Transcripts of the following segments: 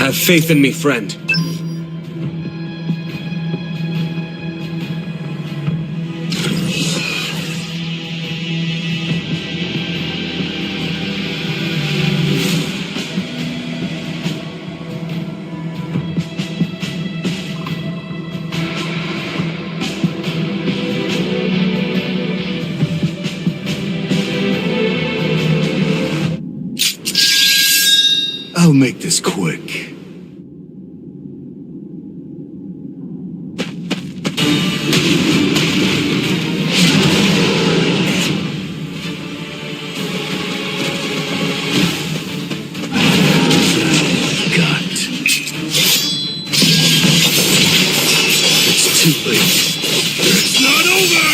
Have faith in me, friend. I'll make this quick. It's too late. It's not over!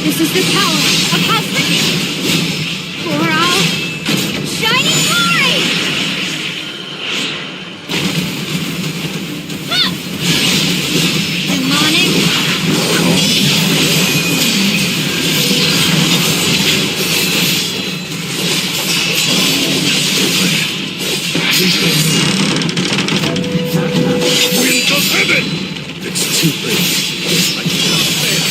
This is the power of Cosmic for our shining glory! Demonic! Winds of heaven! It's too late. I cannot fail.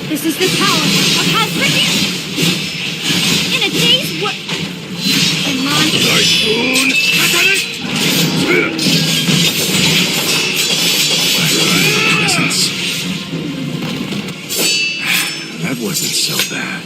This is the power of Cosmic in a day's work. Demonic! Typhoon! Presence. That wasn't so bad.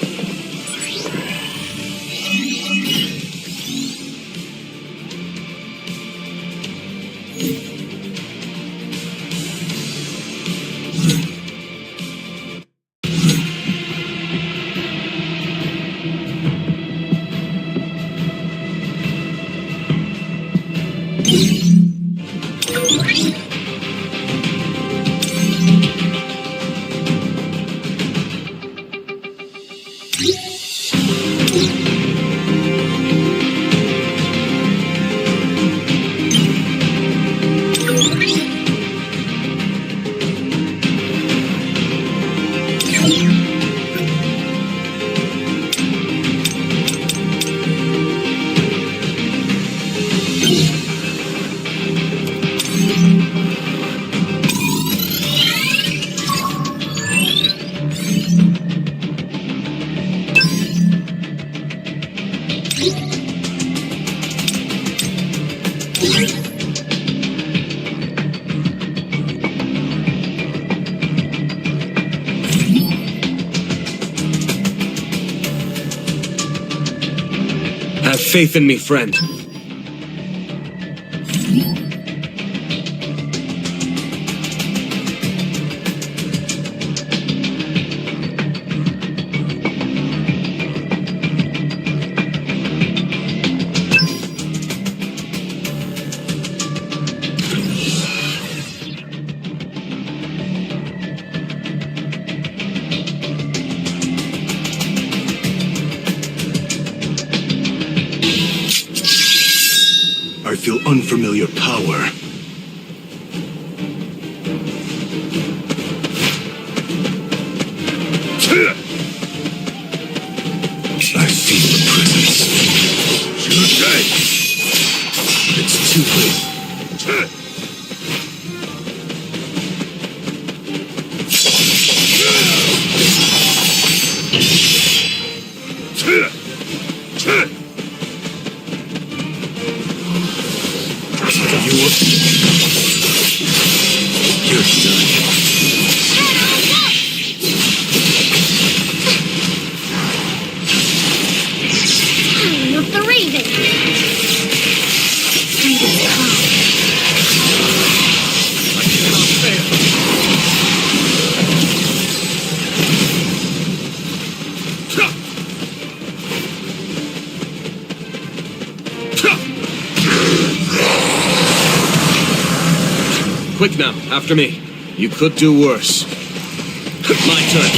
Have faith in me, friend. I feel unfamiliar power. I feel the presence. It's too late. You're done. Time of the Raven! I cannot fail. Quick now, after me. You could do worse. My turn.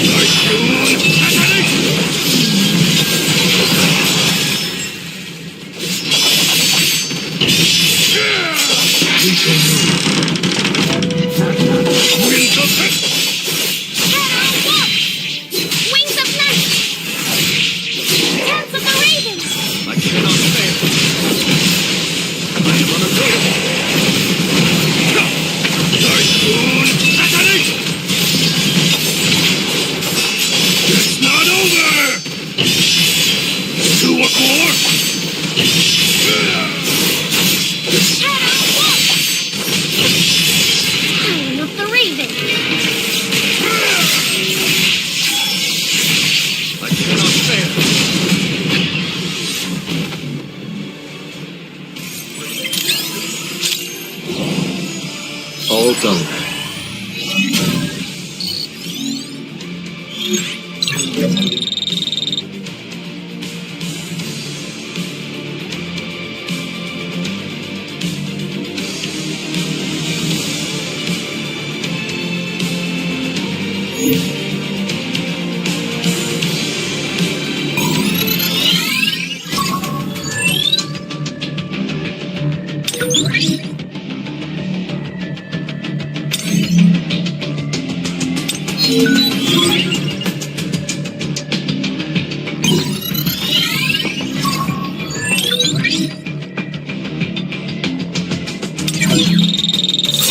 stone.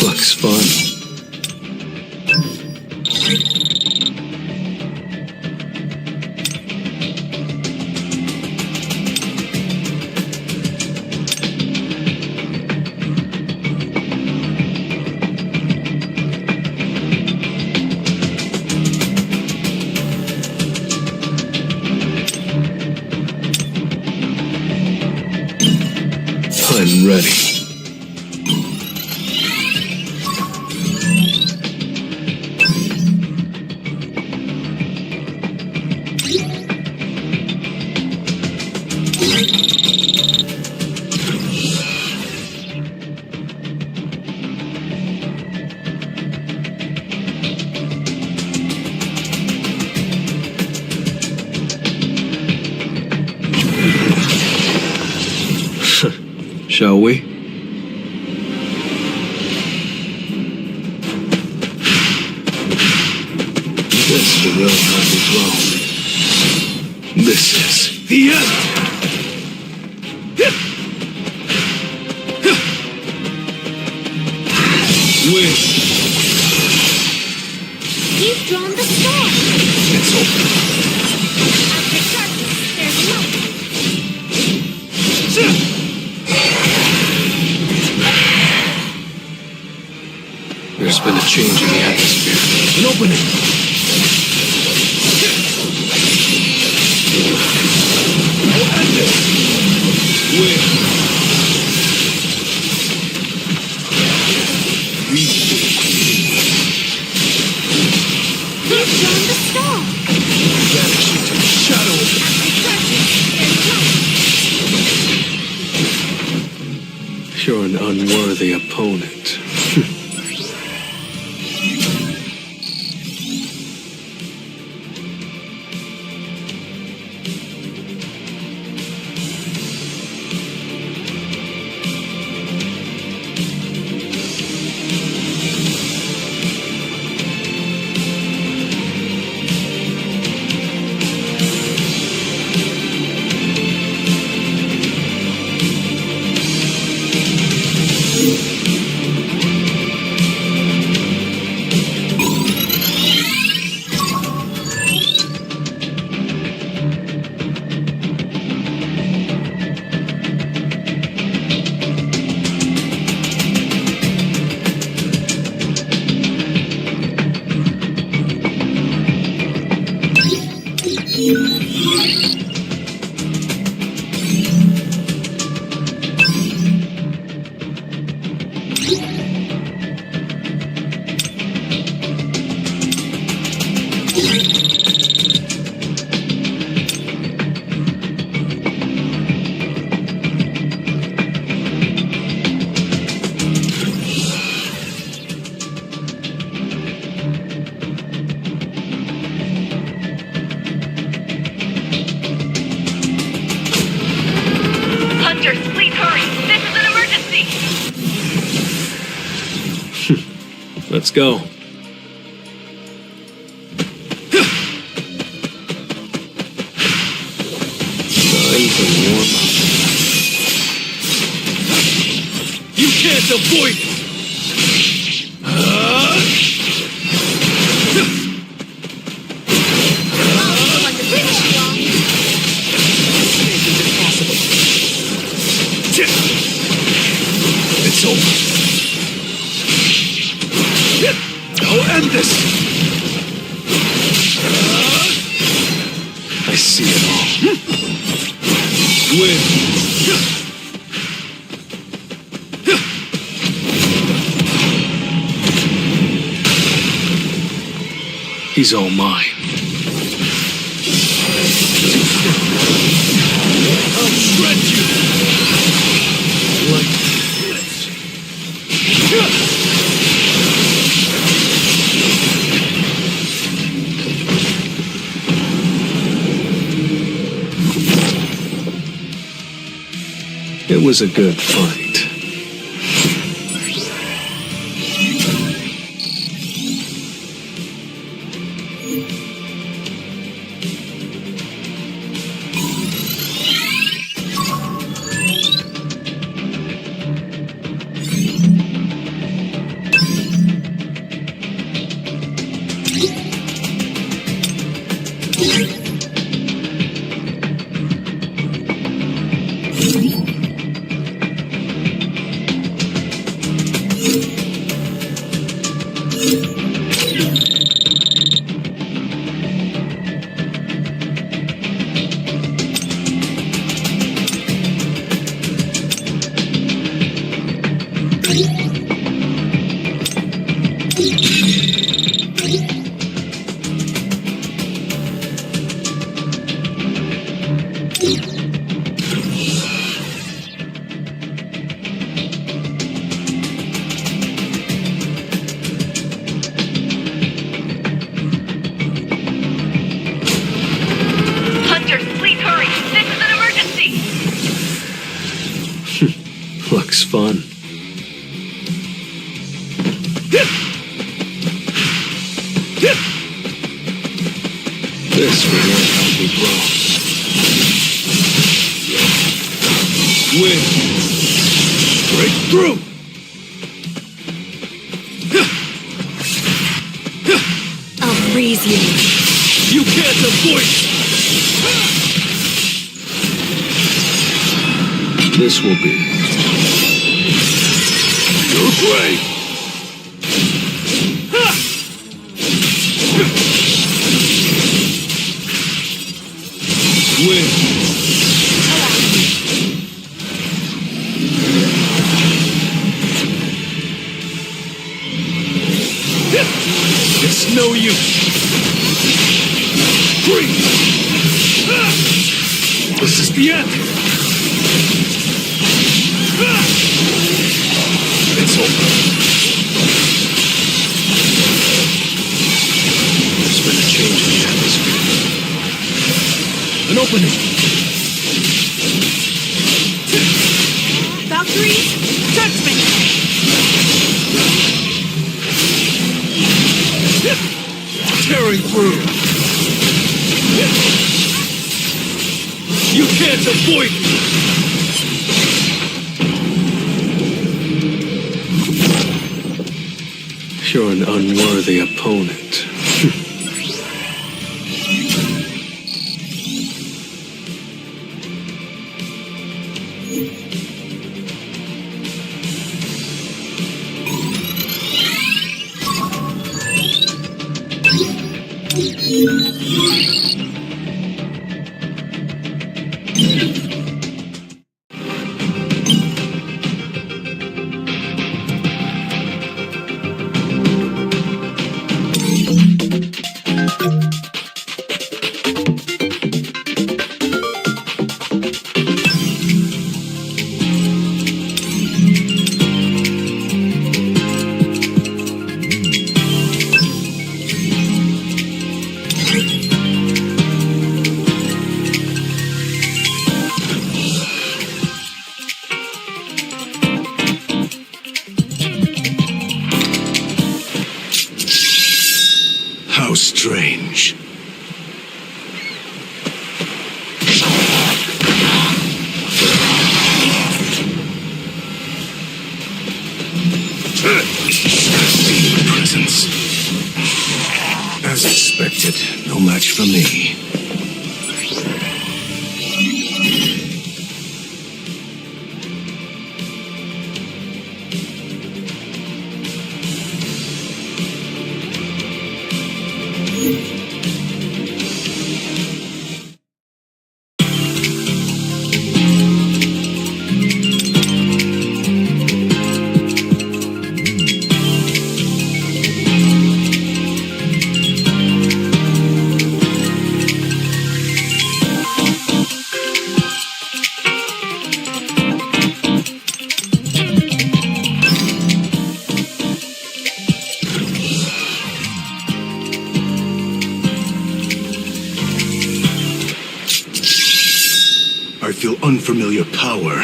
Looks fun. I'm ready. Shall we? This will not be well. This is the end! Win! You've drawn the star. It's over. After darkness, there's light. There's been a change in the atmosphere. An opening! I'll end it! Win! You've drawn the star. Vanish into the shadow! After darkness, there's light. You're an unworthy opponent. Hunters, please hurry! This is an emergency! Let's go. Time to warm up. You can't avoid it! It's over. I'll end this. I see it all. Win. He's all mine. I'll shred you! Like this. It was a good fight. Hunters, please hurry. This is an emergency. Looks fun. This will not help me grow. Win! Break through! I'll freeze you. You can't avoid it! This will be. You're great! Win! It's no use! Freeze! This is the end! It's over. There's been a change in the atmosphere. An opening! Valkyrie, judgment. Tearing through! You can't avoid it! You're an unworthy opponent. How strange. Demon presence. As expected, no match for me. feel unfamiliar power.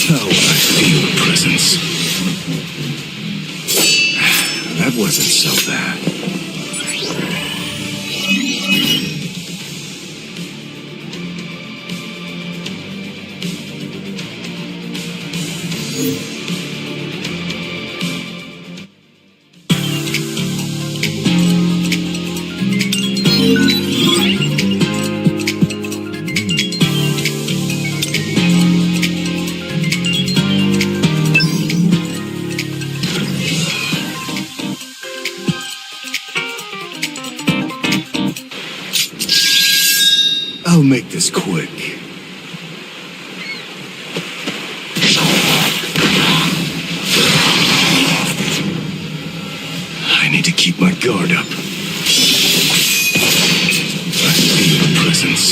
Now I feel a presence. That wasn't so bad. I'll make this quick. I need to keep my guard up. I feel a presence.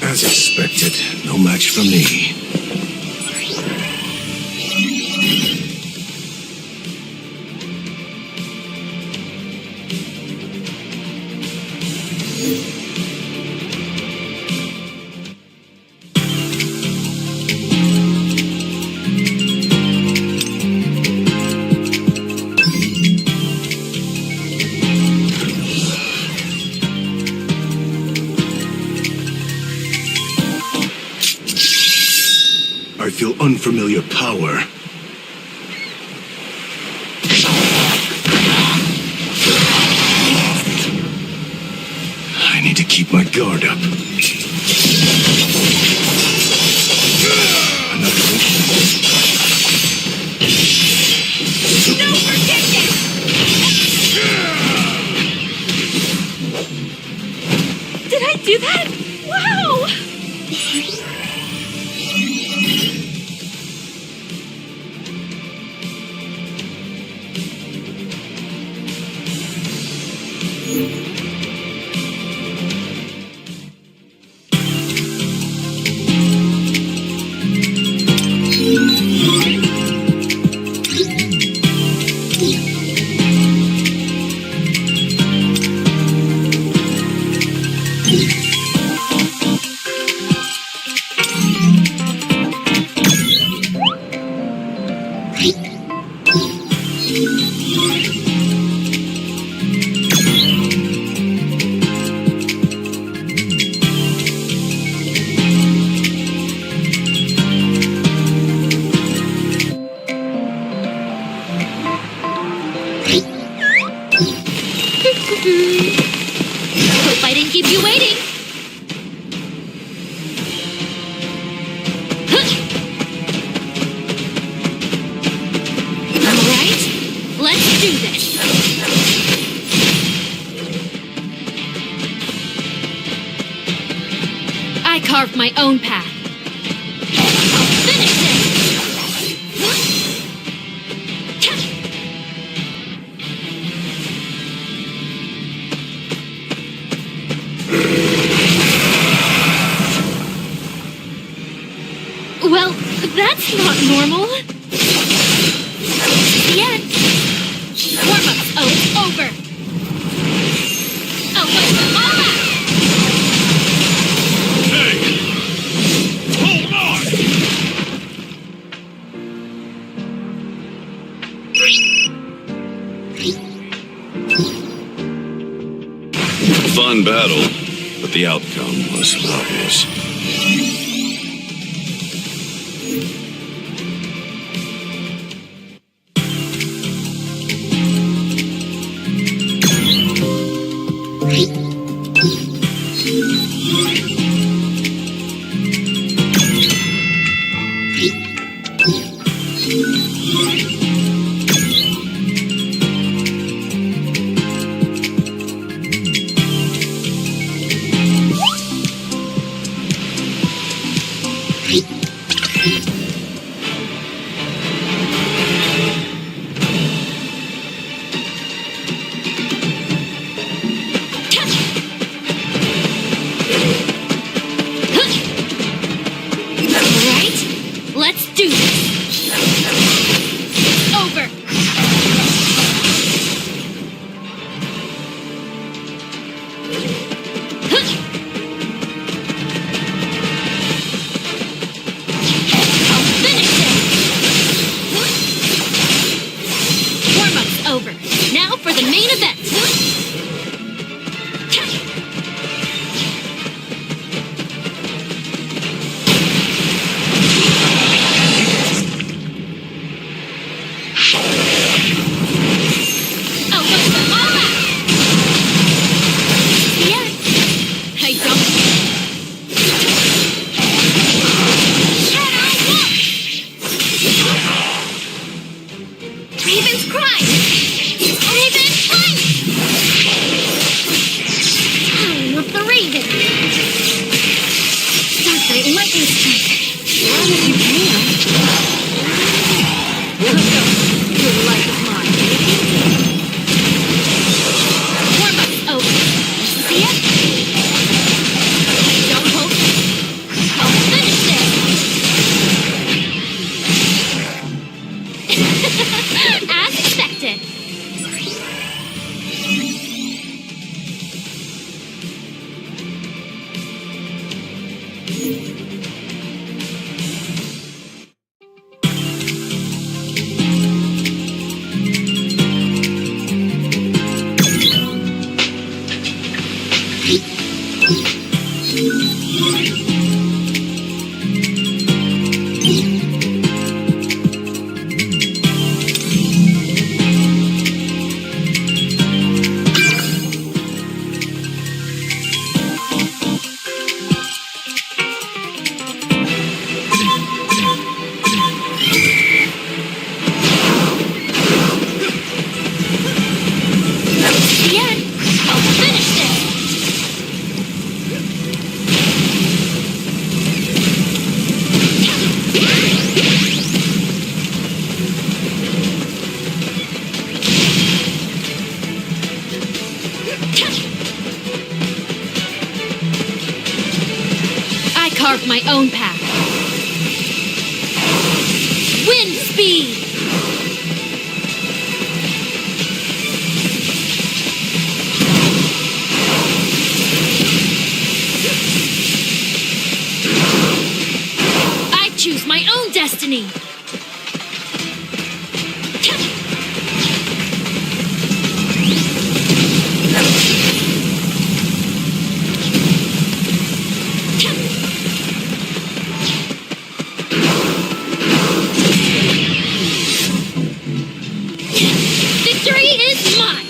As expected, no match for me. I feel unfamiliar power. I need to keep my guard up. Another one. No protection! Did I do that? Wow! Hope I didn't keep you waiting. All right, let's do this. I carved my own path. I'll finish this. Well, that's not normal. The end. Warm-up. Oh, it's over. I'll wipe them all out. Hey! Hold on! Fun battle, but the outcome was obvious. Let's do this. main event. I'll go them all out. Yeah, I don't. Shadow Walk. Raven's cry. Raven's cry. Time of the Raven. Dark Knight Lightning Strike. Run if you can. Let's go. Your life is mine. Warm up. Oh, see it? Don't hope. I'll finish this. As expected. The end. I'll finish this. I carved my own path. Wind speed. I choose my own destiny. Victory is mine.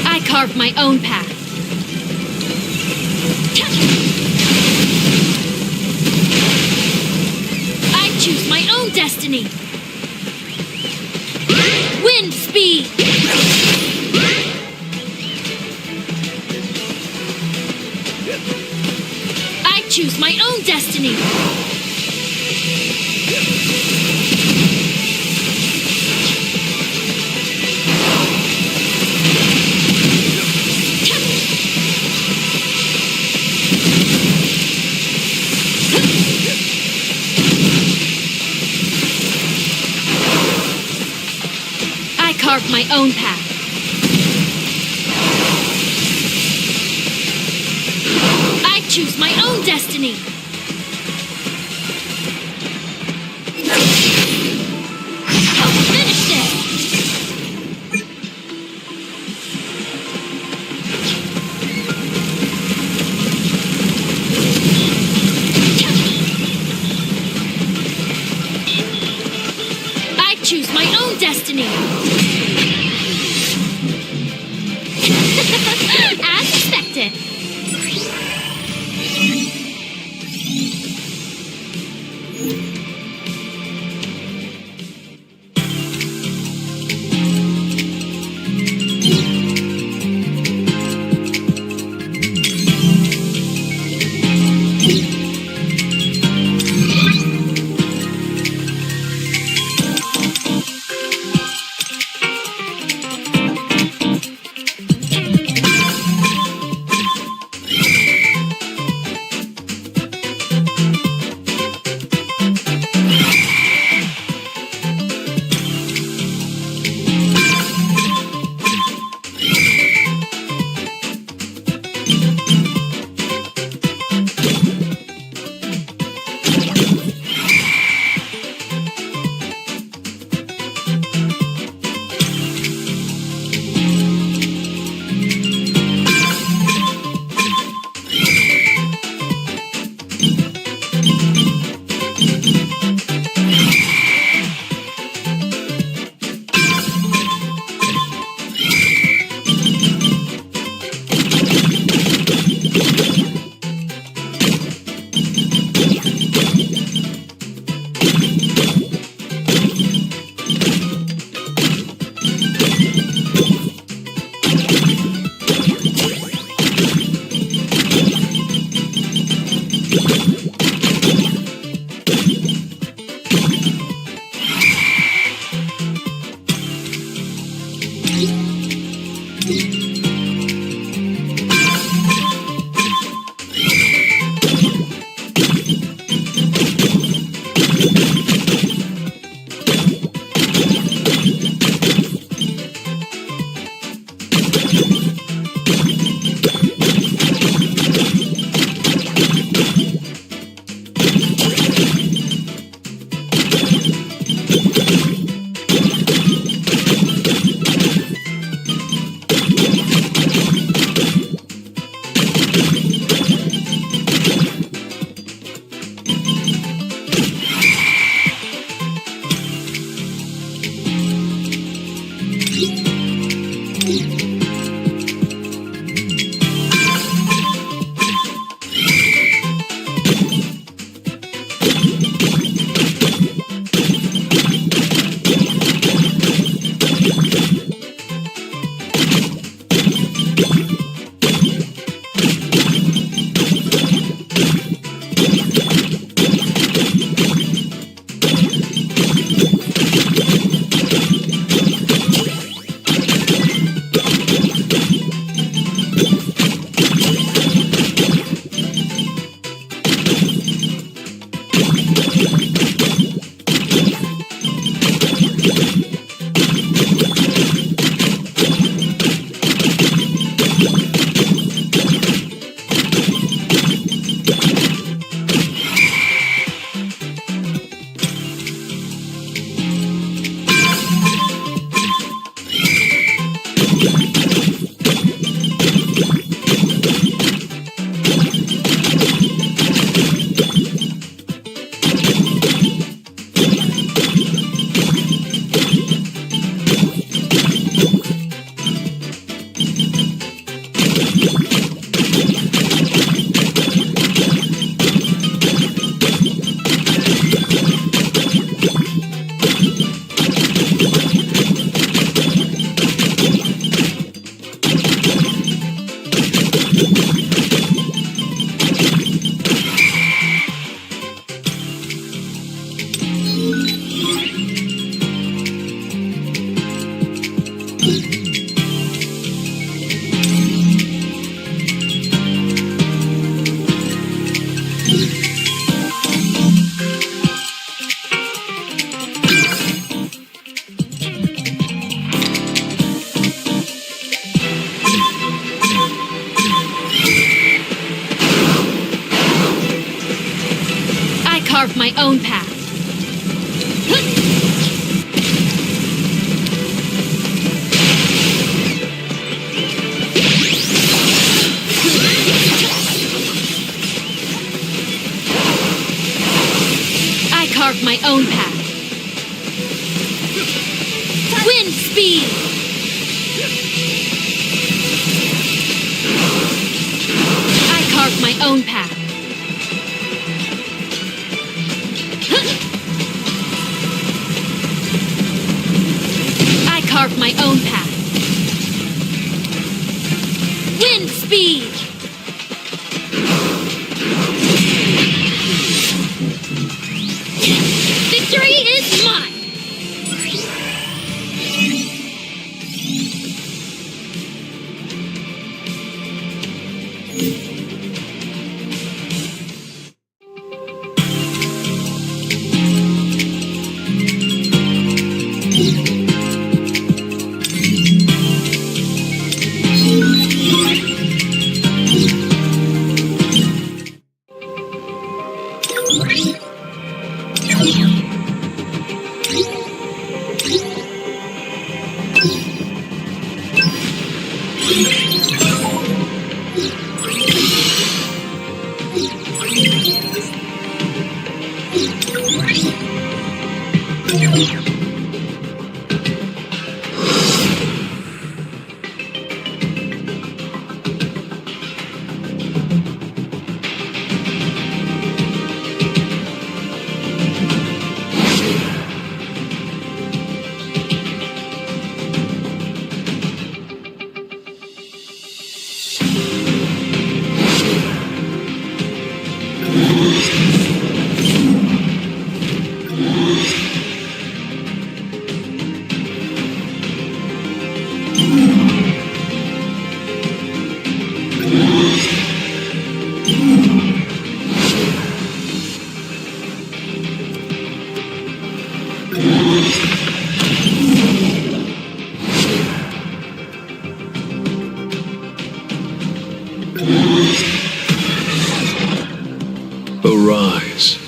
I carved my own path. I choose my own destiny. Wind speed. I choose my own destiny. I carved my own path. I choose my own destiny. I'll finish this. I choose my own destiny. As expected. Carve my own path. I carve my own path. Wind speed! I carve my own path. I carve my own path. Wind speed! Victory is mine! Arise.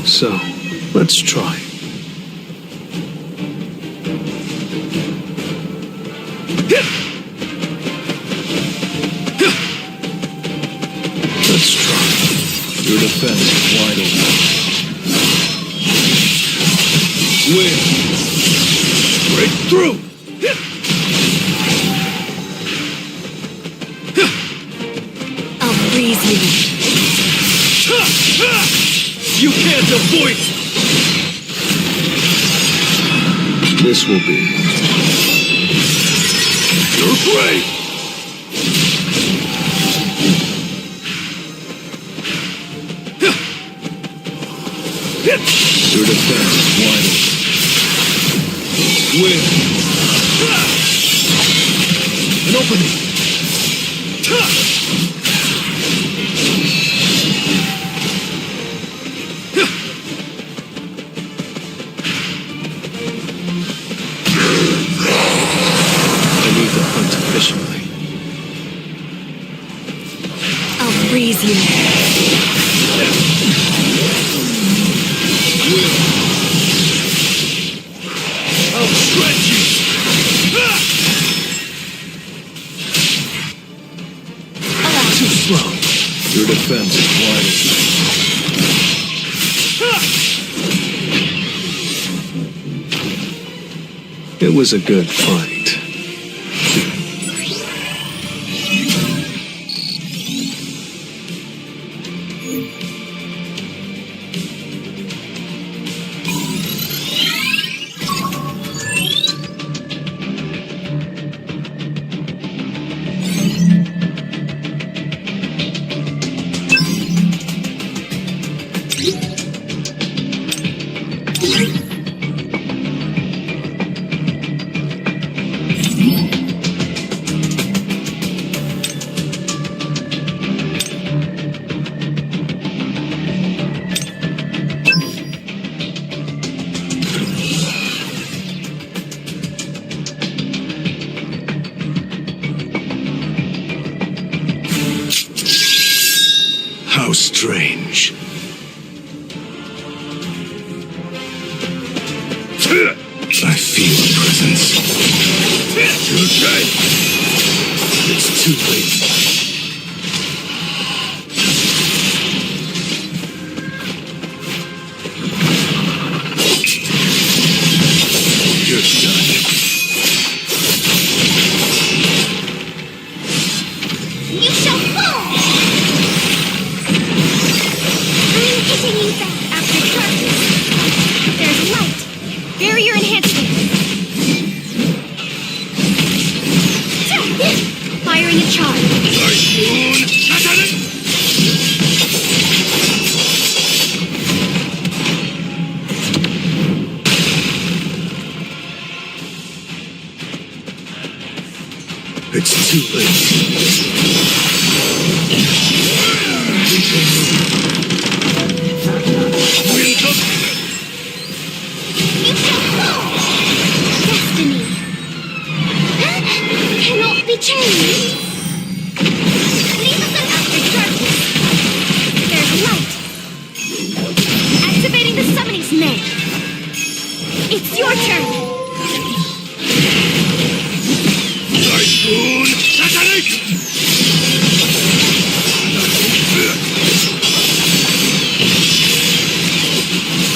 So, let's try. Let's try. Your defense is wide open. Win. Break through. I'll freeze you. You can't avoid it! This will be. You're great! Your defense is wide open. Win. An opening! Efficiently. I'll freeze you. I'll shred you! Too slow. Your defense is wide. It was a good fight. How strange. I feel a presence. You're dead! It's too late. You're done. You shall fall! I'm getting you back after darkness. There's light. Barrier enhancement. It's too late. Winds of You shall fall! Destiny cannot be changed. Leave us after darkness. There's light. Activating the summoning snake. It's your turn. Typhoon Satanic!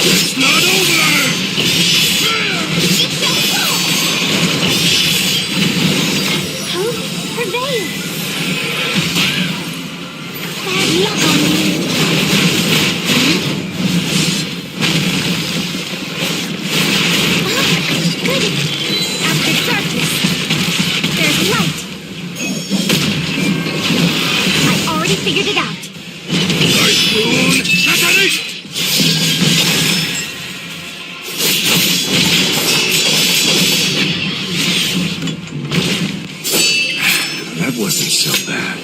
It's not over! You shall fall! Hope prevails. Bad luck on you. Good. After darkness, there's light. I already figured it out. Typhoon Satanic! That wasn't so bad.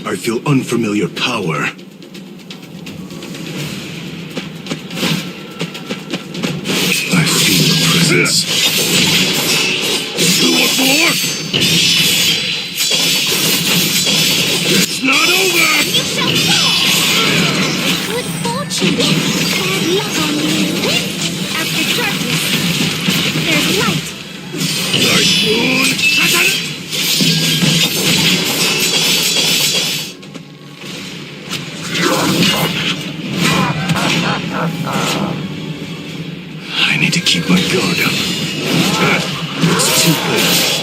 I feel unfamiliar power. I feel your presence. You want more? It's not over! You shall fall! Good fortune. Bad luck on you. After darkness, there's light. Typhoon Satanic! I need to keep my guard up. It's too late.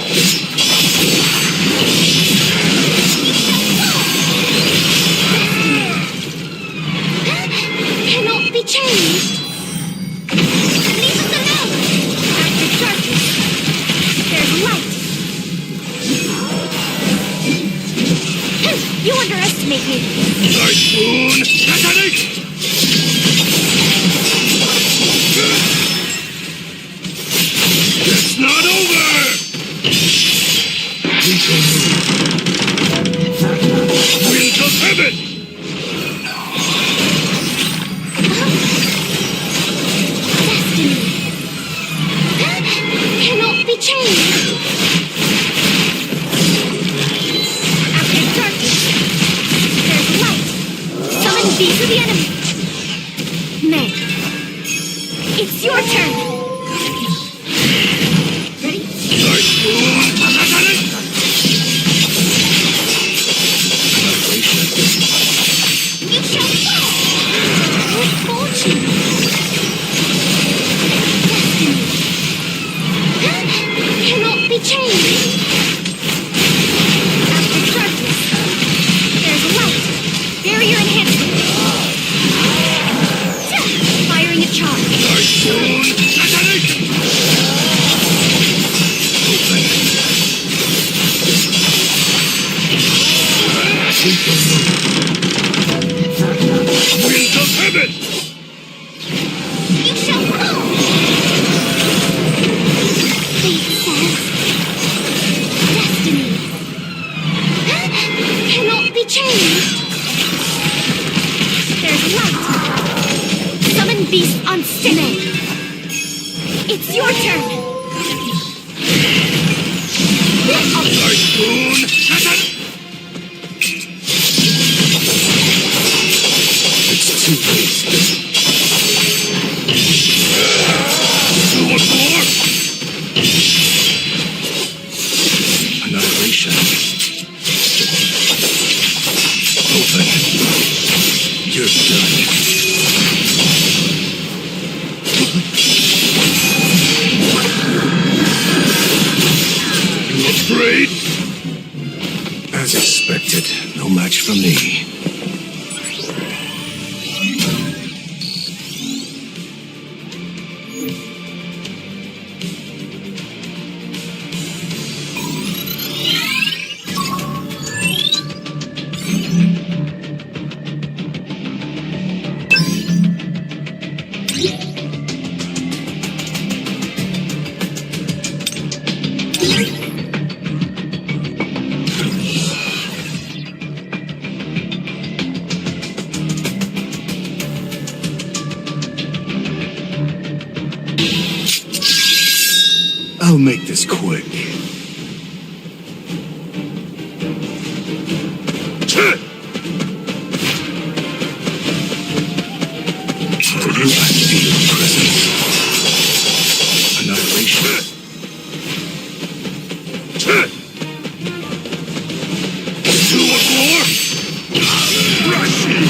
Cannot be changed. Leave us alone. After darkness, there's light. You underestimate me. Typhoon Satanic! It's not over! Winds of heaven! Destiny cannot be changed. After darkness, there's light. Summon thee to the enemy. May, it's your turn. Ready? Typhoon It's your turn. Typhoon! It's too late. One more! Annihilation. Open. You're done. You afraid? As expected, no match for me. I'll make this quick. For you, I feel your presence. Annihilation. Do one more? Rushing!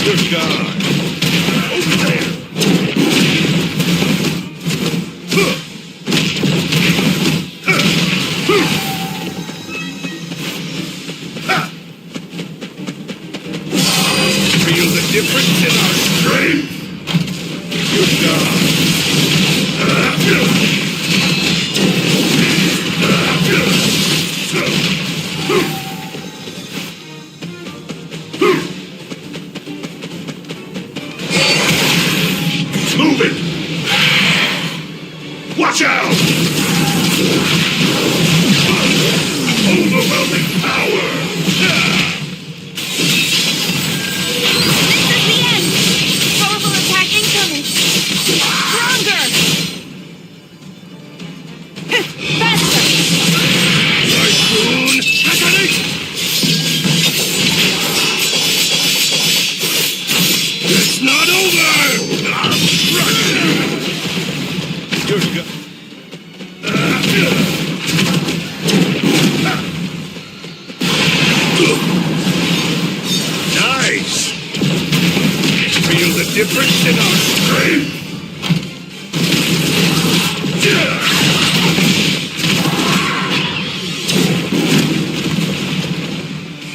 Good God! Over there! Feel the difference in our strength? Good God! It's moving! Watch out! Overwhelming power! This is the end. Powerful attack incoming. Stronger. Faster. Typhoon! Attack! It's not over! Good God! Nice! Feel the difference in our strength?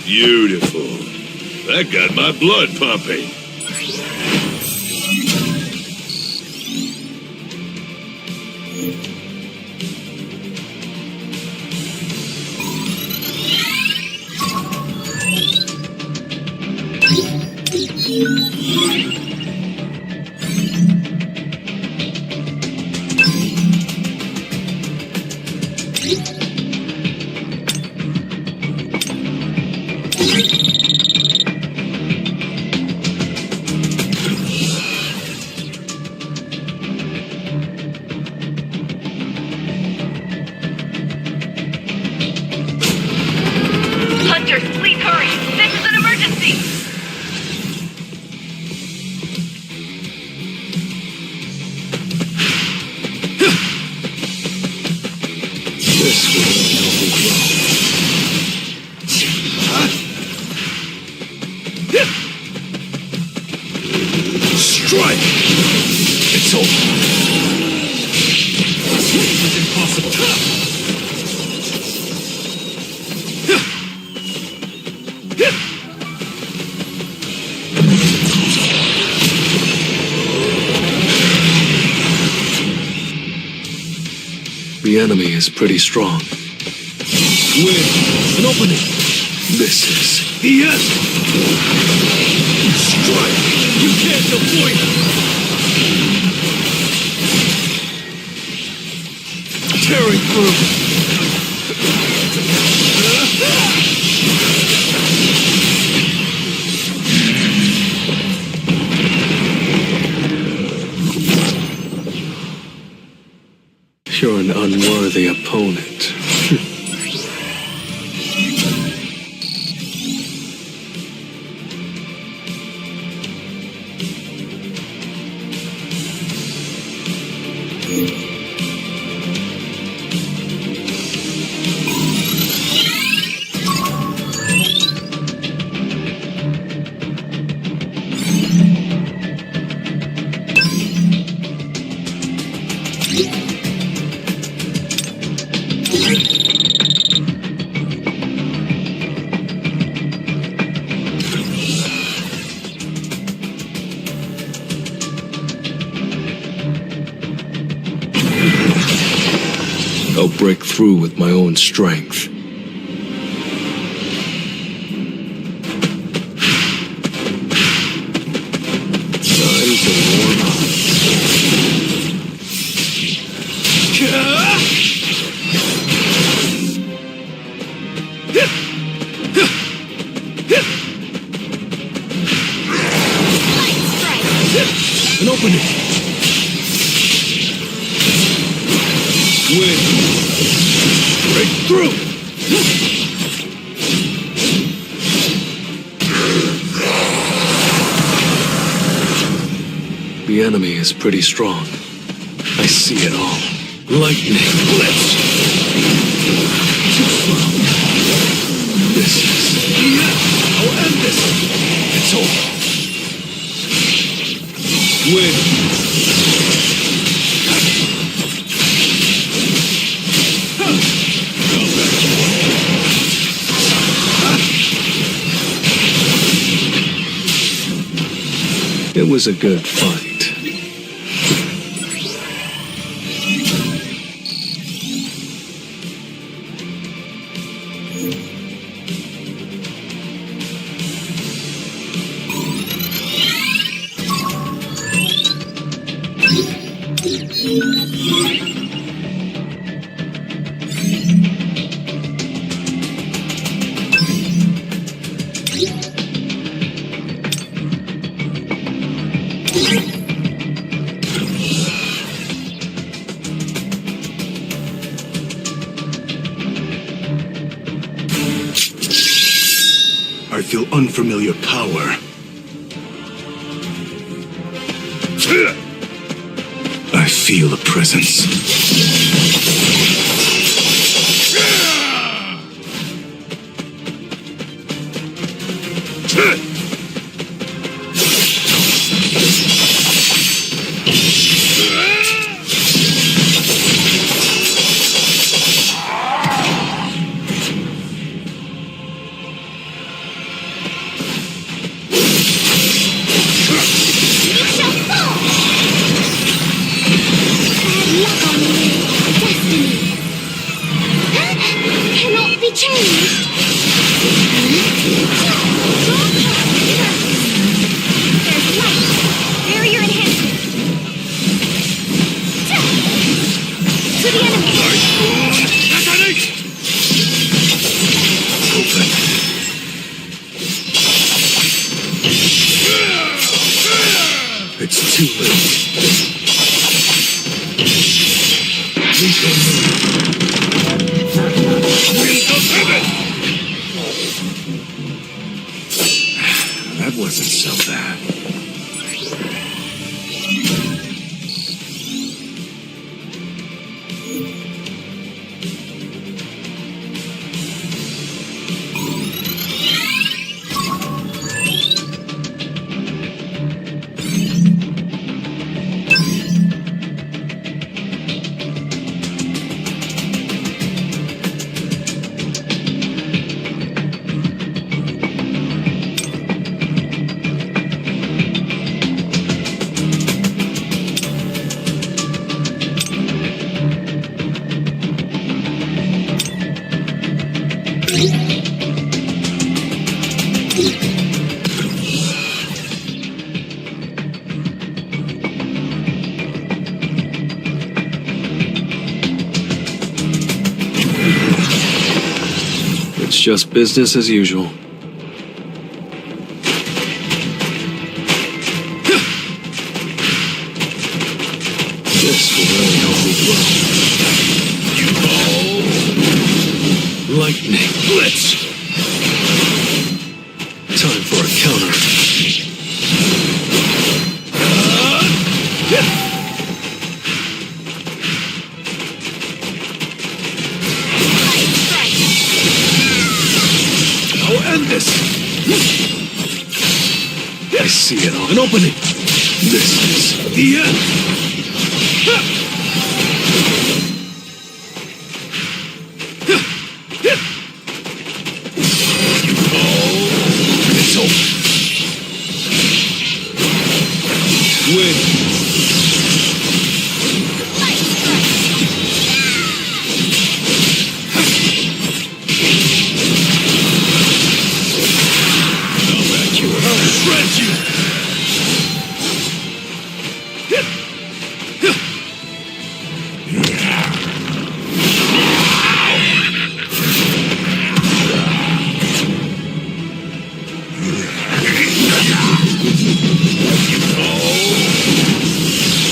Beautiful. That got my blood pumping. Hunters, please hurry. This is an emergency. This will help me grow. Strike! It's over. This is impossible. The enemy is pretty strong. Win! An opening! This is the end! Strike! You can't avoid it! Tearing through! You're an unworthy opponent. I'll break through with my own strength. Time to warm up. An opening. Win. Break through. The enemy is pretty strong. I see it all. Lightning blitz. Too slow. This is... I'll end this. It's over. Win. It was a good fight. I feel unfamiliar power. I feel a presence. Cannot be changed. There's light. Barrier enhancement. To the enemy. Open. It's too late. That wasn't so bad. It's just business as usual. This will really help me grow. Lightning blitz! Time for a counter. I'll end this! I see it all. An opening! This is the end! It's over. Win. I'll back you up. I'll shred you.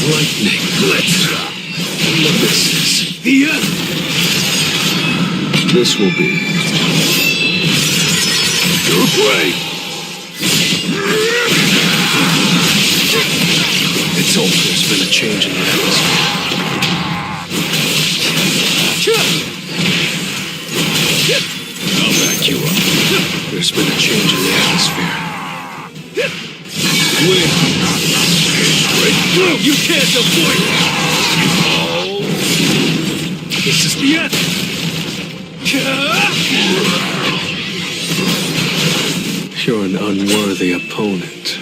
Lightning blitz! This is the end! This will be your prey! It's over. There's been a change in the atmosphere. I'll back you up. There's been a change in the atmosphere. Win! Break through! You can't avoid it! Oh! This is the end! You're an unworthy opponent.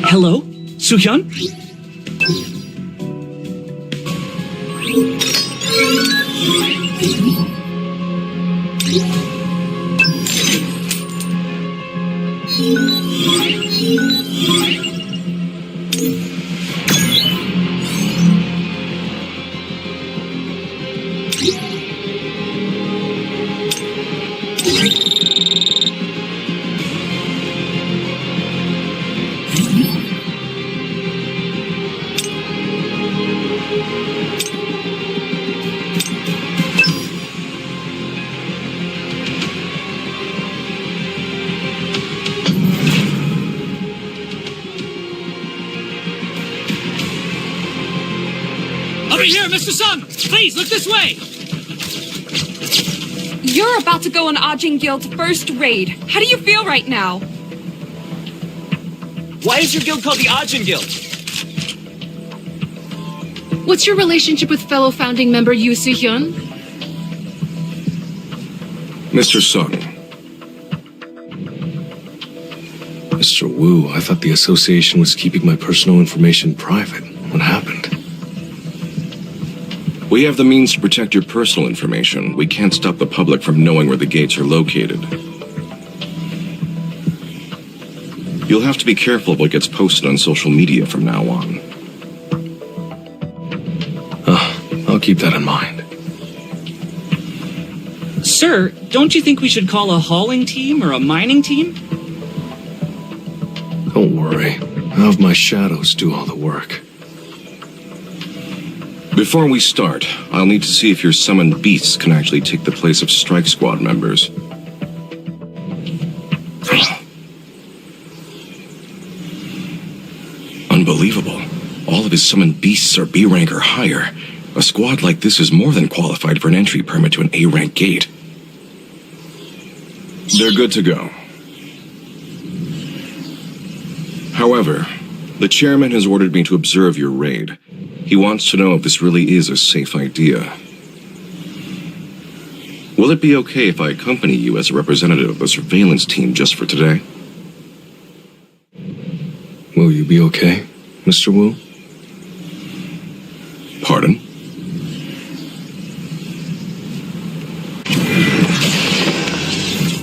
Hello? Soo-hyun? Over here, Mr. Sung! Please, look this way! You're about to go on Ajin Guild's first raid. How do you feel right now? Why is your guild called the Ajin Guild? What's your relationship with fellow founding member Yu Soo-hyun? Mr. Sung. Mr. Wu, I thought the association was keeping my personal information private. What happened? We have the means to protect your personal information. We can't stop the public from knowing where the gates are located. You'll have to be careful of what gets posted on social media from now on. I'll keep that in mind. Sir, don't you think we should call a hauling team or a mining team? Don't worry. I'll have my shadows do all the work. Before we start, I'll need to see if your summoned beasts can actually take the place of Strike Squad members. his summoned beasts are B rank or higher, a squad like this is more than qualified for an entry permit to an A rank gate. They're good to go. However, the chairman has ordered me to observe your raid. He wants to know if this really is a safe idea. Will it be okay if I accompany you as a representative of the surveillance team just for today? Will you be okay, Mr. Wu? Pardon?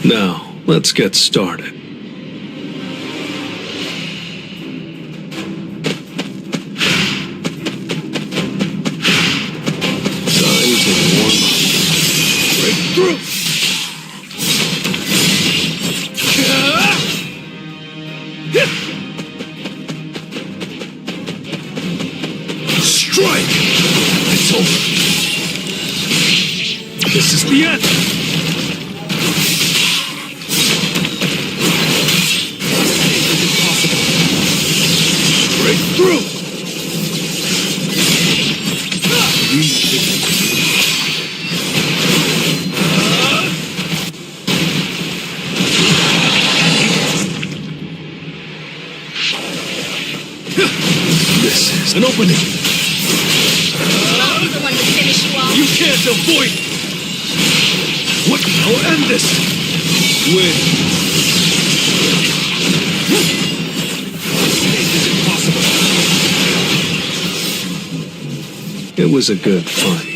Now, let's get started. Time to warm up. Breakthrough! Strike! It's over. This is the end. Breakthrough! This is an opening. I'll be the one to finish you off. You can't avoid it. What? I'll end this. Win. Escape is impossible. It was a good fight.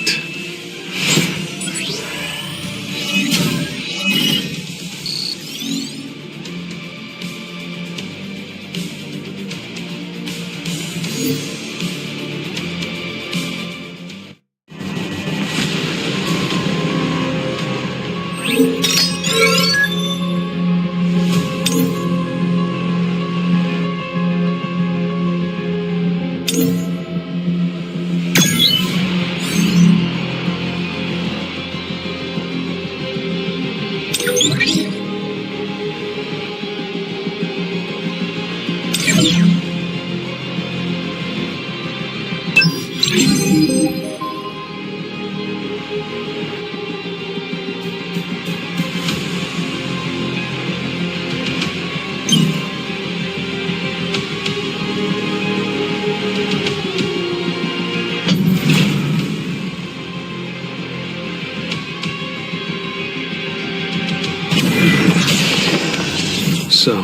So,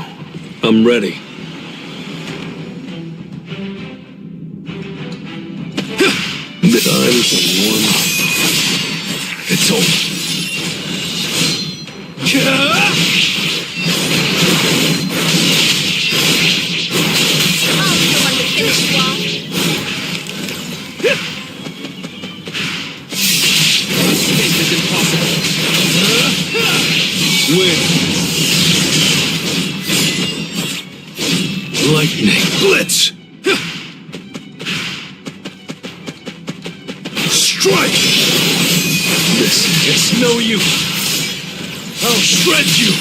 I'm ready. Time to warm up. It's over. I'll be the one to finish you off. Escape is impossible. Win. Lightning blitz. Strike. This is no use. I'll shred you.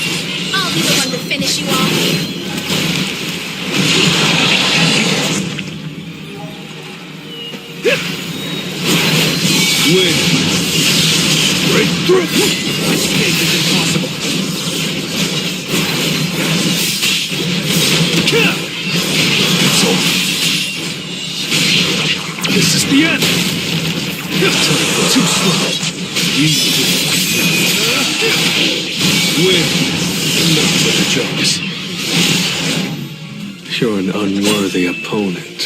I'll be the one to finish you off. Win. Breakthrough. Escape is impossible. It's over. This is the end. Too slow. Win. Enough with the jokes. You're an unworthy opponent.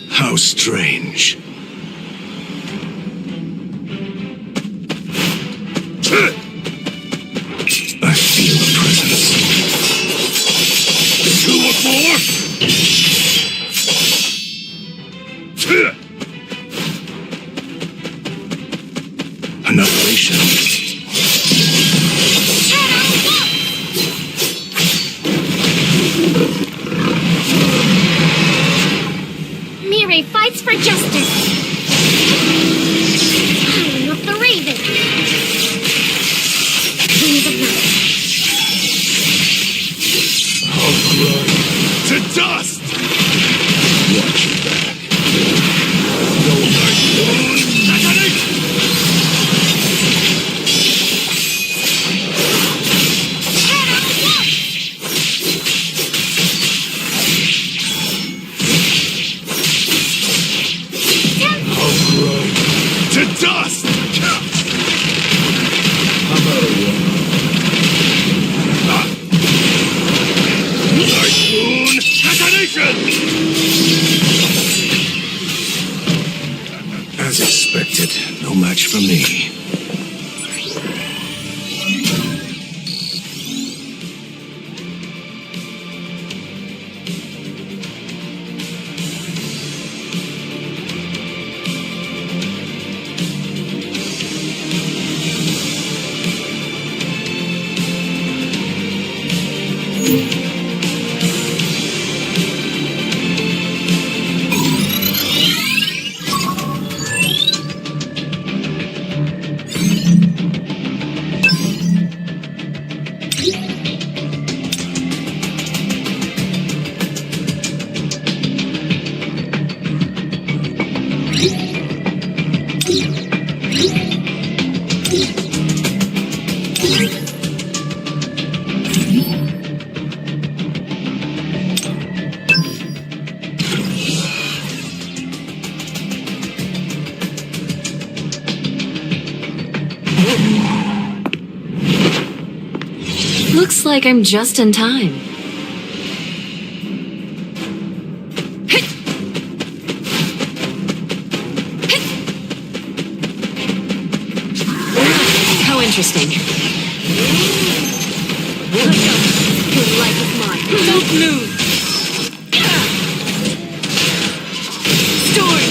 How strange. I feel a presence. You want more? Annihilation. Mirai fights for justice. Howling of the Raven. Wings of Night. I'll grind to dust! Watch your back. No night moon! I'll grind to dust! How about a one? Night moon! Detonation! As expected, no match for me. Looks like I'm just in time. How interesting. Your life is mine. Don't move! Storm!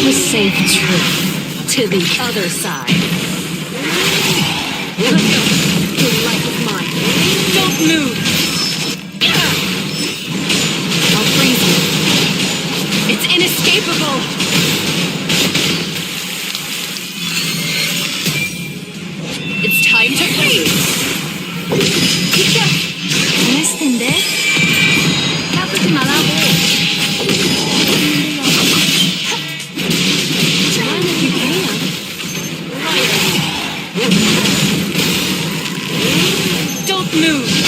The safe truth to the other side. Your life is mine. Don't move! I'll freeze you. It's inescapable. It's time to freeze. ¿Puedes tender? Tápate malago. Run if you can. Don't move.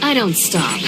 I don't stop.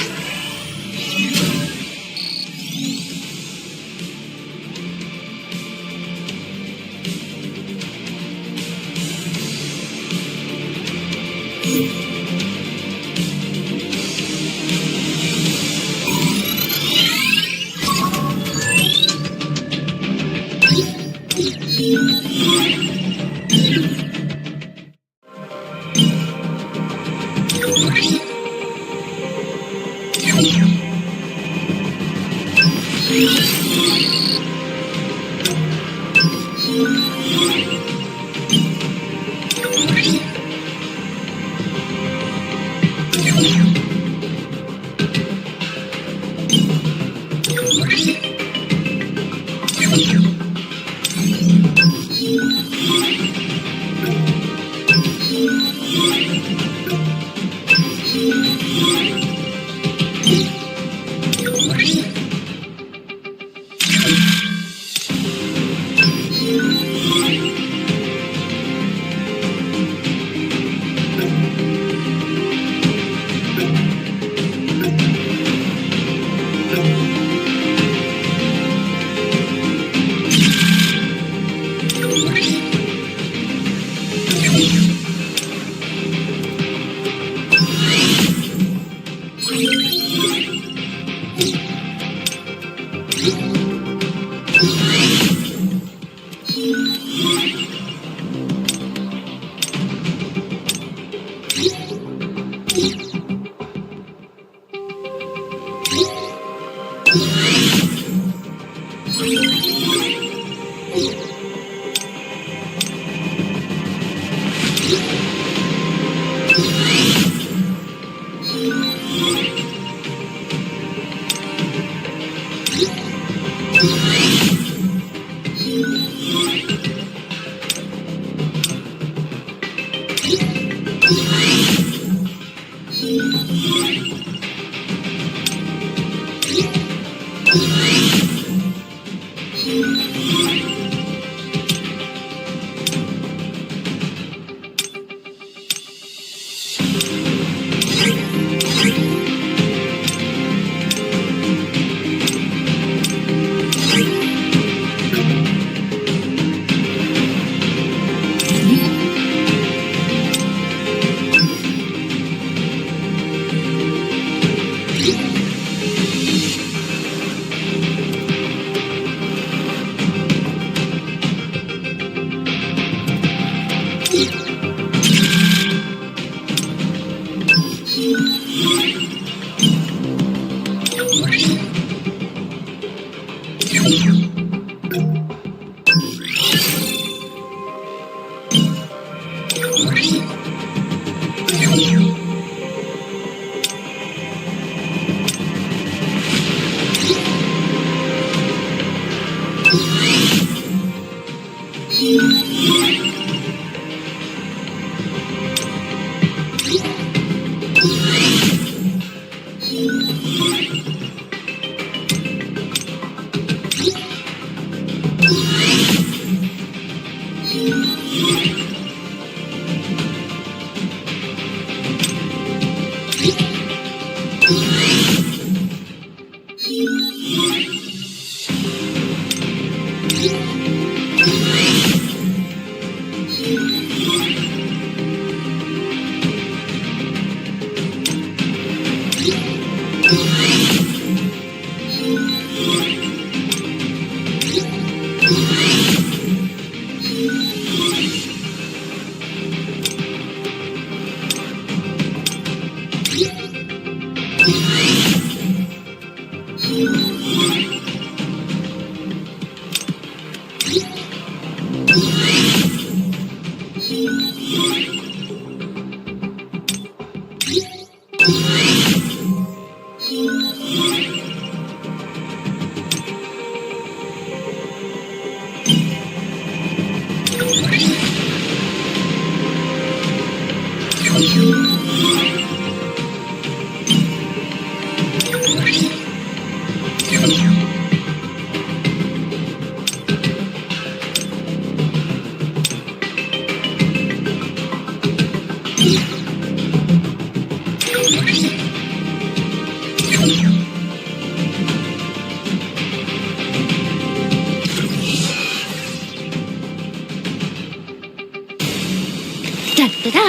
Da-da-da!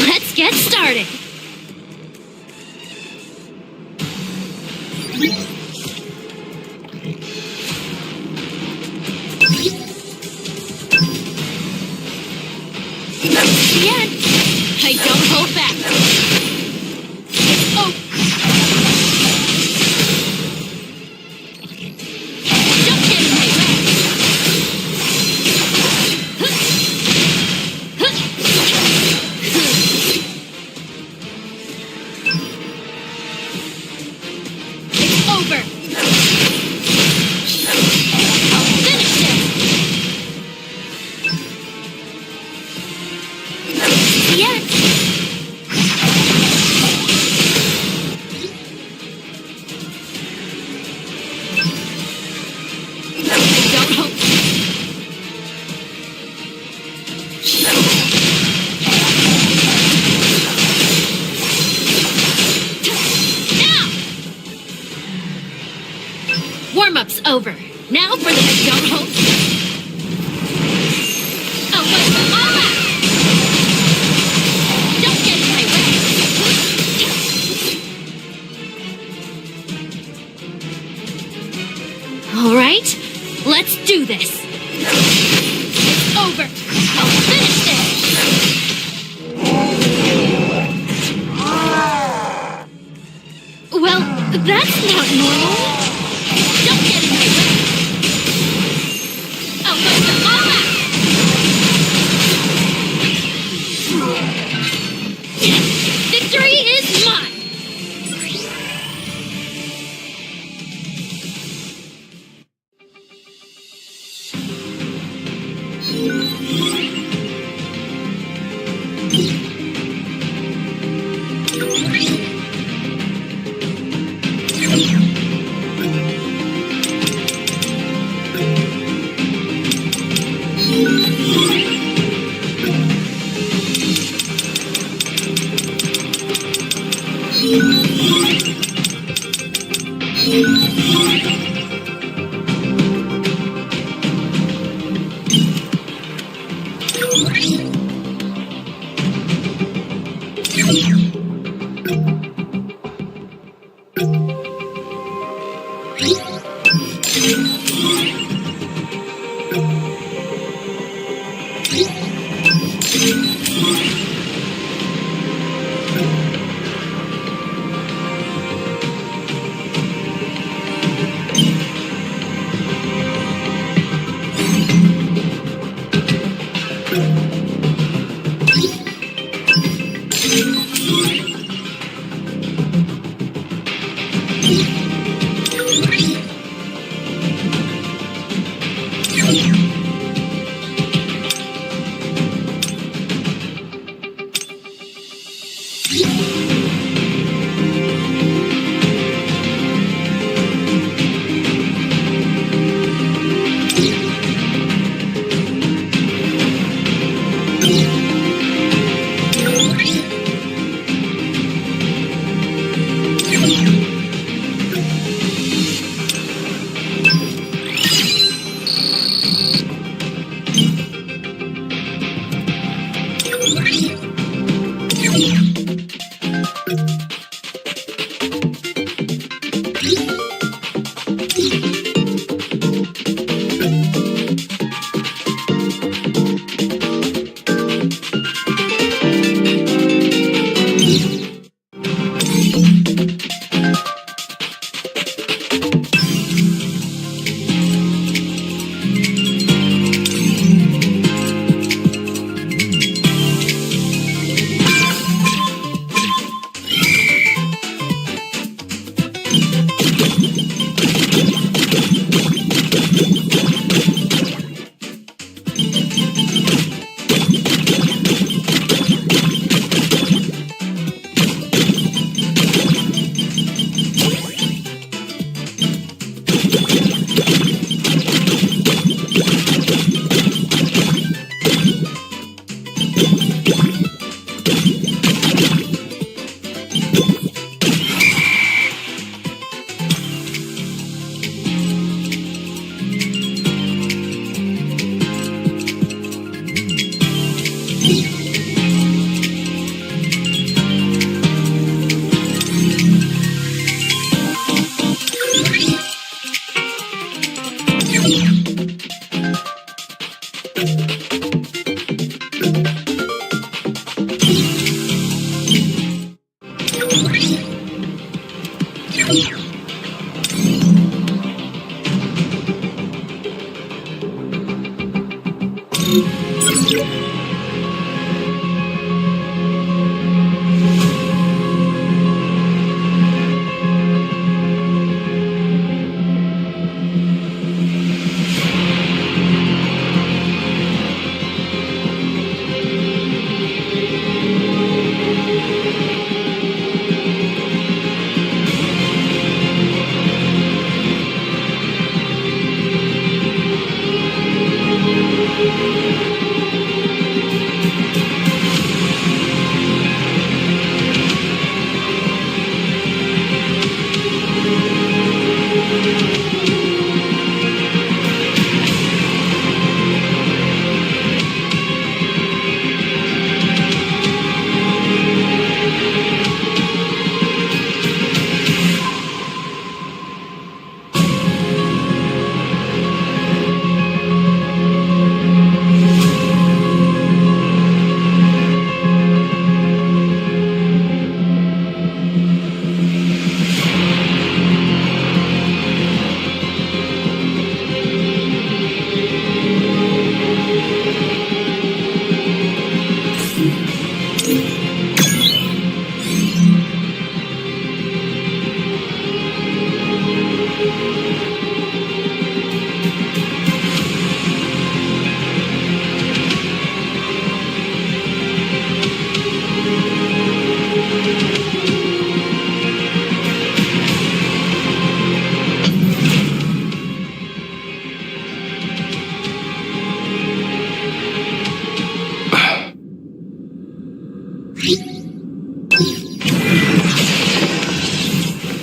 Let's get started! Again! I don't hold back! Oh! Don't get in my way! It's over! I'll finish this! The end! I don't hope. Now! Warm-up's over. Now for the I don't hope. I'll wipe them all out! Don't get in my way! All right, let's do this. It's over. I'll finish this. Well, that's not normal. Don't get in my way. I'll wipe them all out. Victory is mine.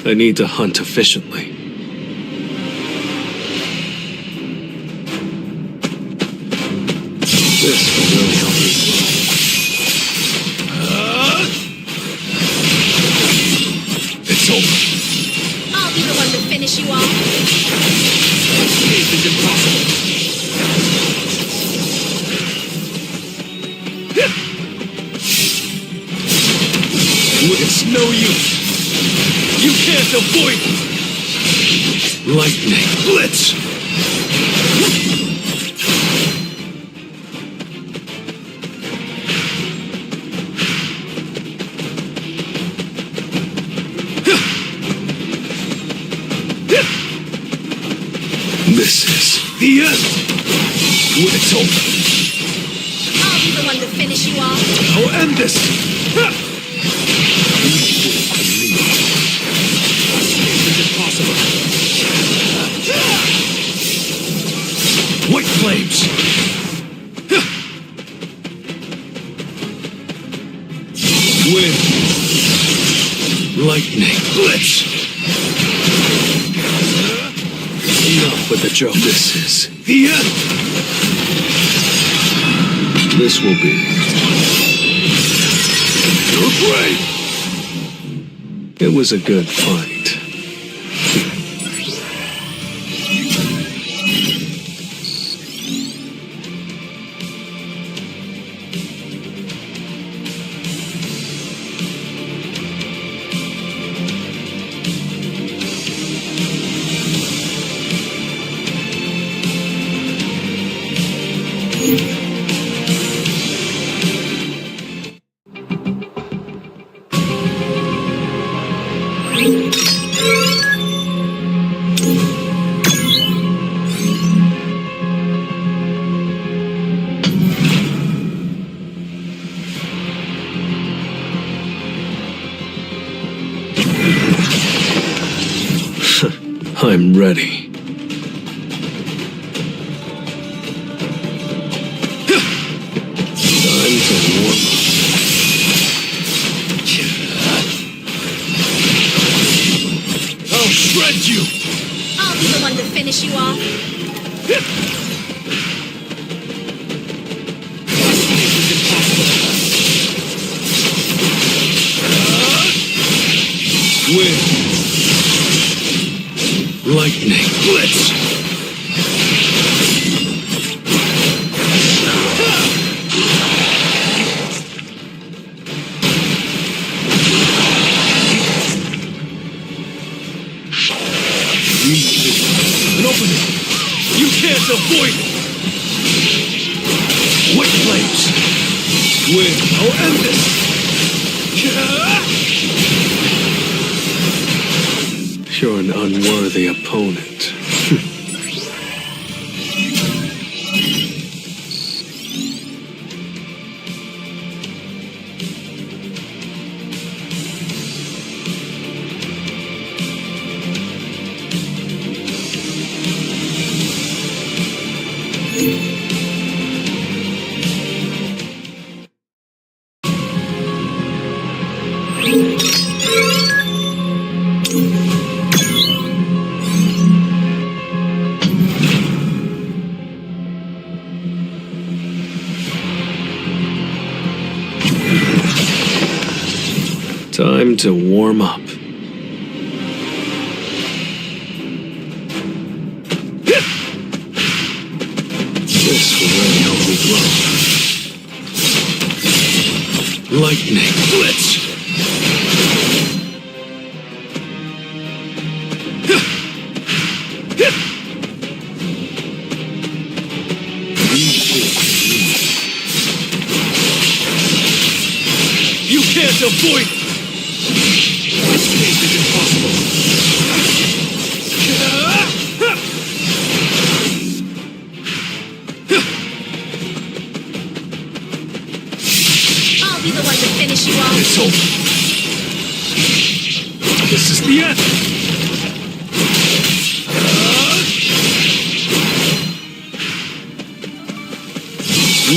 I need to hunt efficiently. This will really help me grow. It's over. I'll be the one to finish you off. Escape is impossible. It's no use. You can't avoid it. Lightning blitz. This is the end. It's over. I'll be the one to finish you off. I'll end this. Escape is impossible. White flames. Wind. Lightning blitz. Enough with the joke. This is the end. This will be your grave. It was a good fight. I'm ready. Time to warm up. I'll shred you! I'll be the one to finish you off. Escape is impossible. Blitz! An opening! You can't avoid it! White flames! Win! I'll end this! You're an unworthy opponent. Time to warm up. This will really help me grow. Lightning Blitz! You can't avoid it! This case is impossible. I'll be the one to finish you off. It's over. This is the end.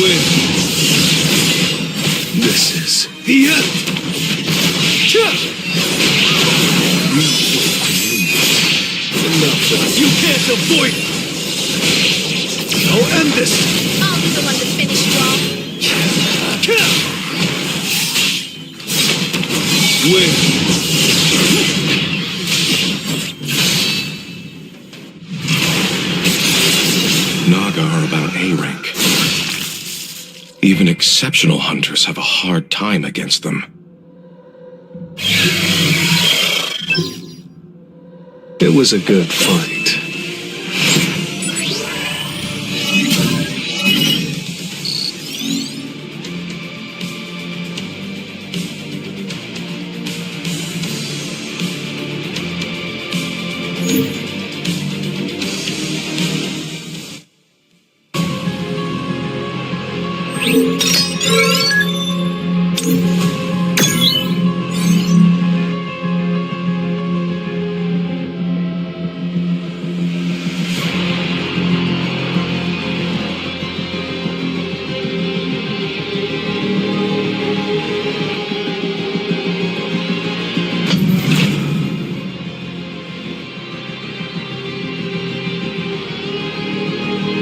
Win. This is the end. Enough of it. You can't avoid it. I'll end this. I'll be the one to finish you off. Win. Naga are about A rank. Even exceptional hunters have a hard time against them. It was a good fight.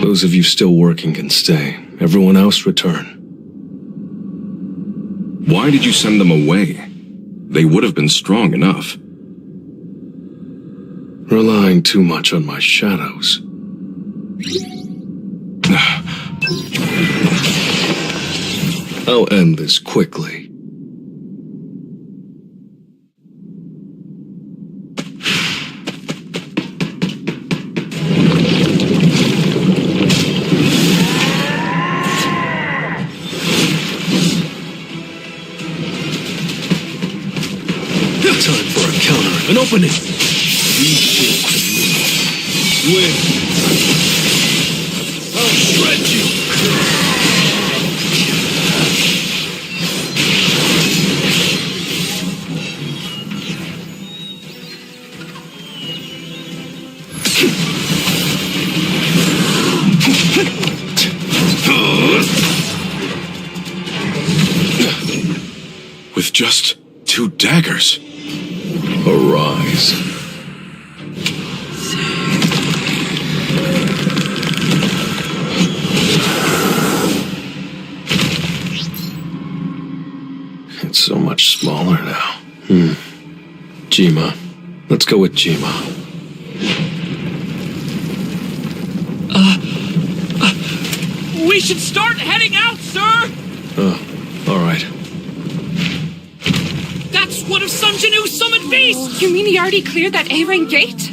Those of you still working can stay. Everyone else return. Why did you send them away? They would have been strong enough. Relying too much on my shadows. I'll end this quickly. Time for a counter. An opening. Win. I'll shred you. With just 2 daggers. Arise. It's so much smaller now. Jima. Let's go with Jima. We should start heading out, sir! All right. That's one of Sun Jinu's summoned beasts! You mean he already cleared that A-rank gate?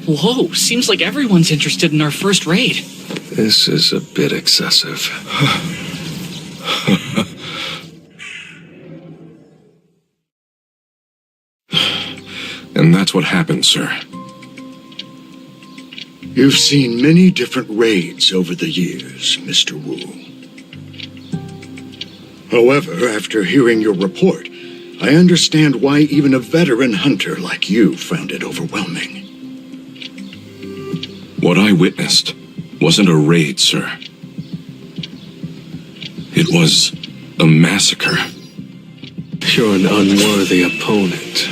Whoa, seems like everyone's interested in our first raid. This is a bit excessive. And that's what happened, sir. You've seen many different raids over the years, Mr. Wu. However, after hearing your report, I understand why even a veteran hunter like you found it overwhelming. What I witnessed wasn't a raid, sir. It was a massacre. You're an unworthy opponent.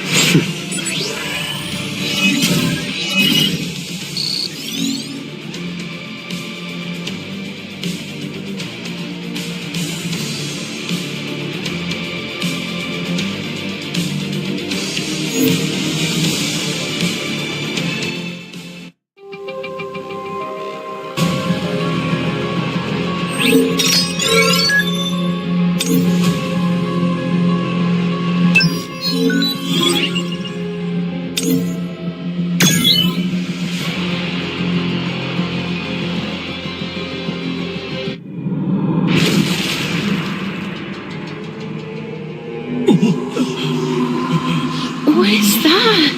What is that?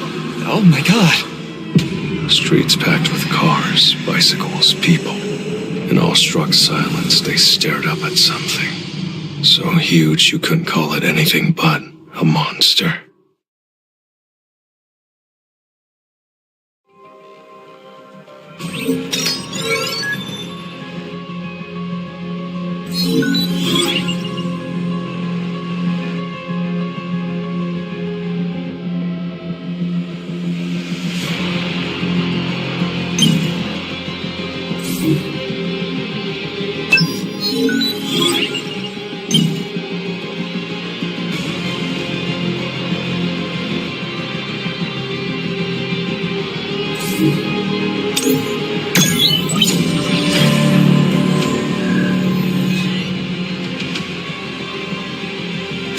Oh my god. Streets packed with cars, bicycles, people. In awestruck silence, they stared up at something. So huge you couldn't call it anything but a monster.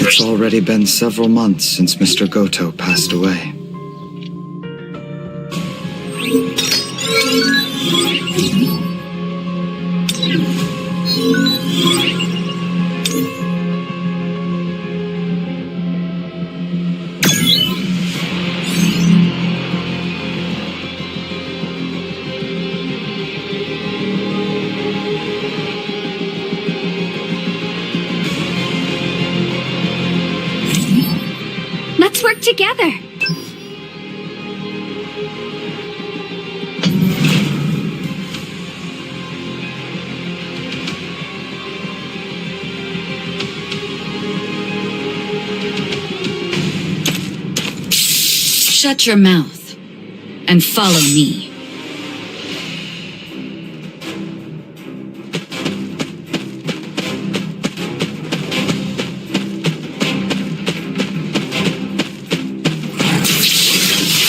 It's already been several months since Mr. Goto passed away. Let's work together. Shut your mouth and follow me.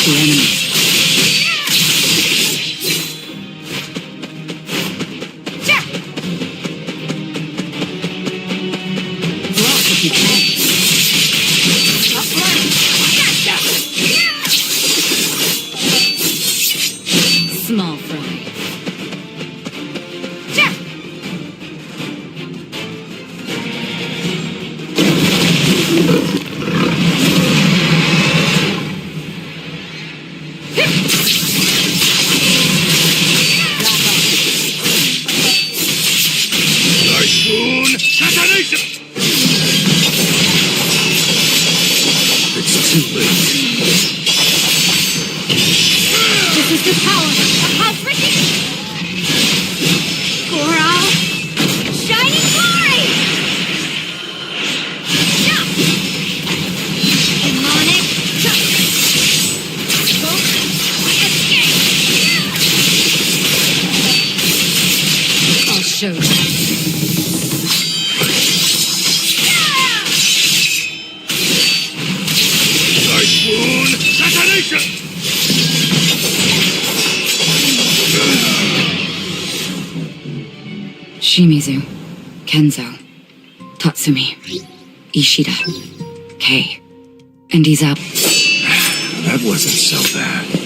The enemy. Block if you can. Small fry. Typhoon detonation! It's too late. This is the power of House Ricky! Coral! Shining glory! Jump! Demonic jump! Smoke! Escape! I'll show you. Typhoon detonation! Shimizu, Kenzo, Tatsumi, Ishida, Kei, and he's up. That wasn't so bad.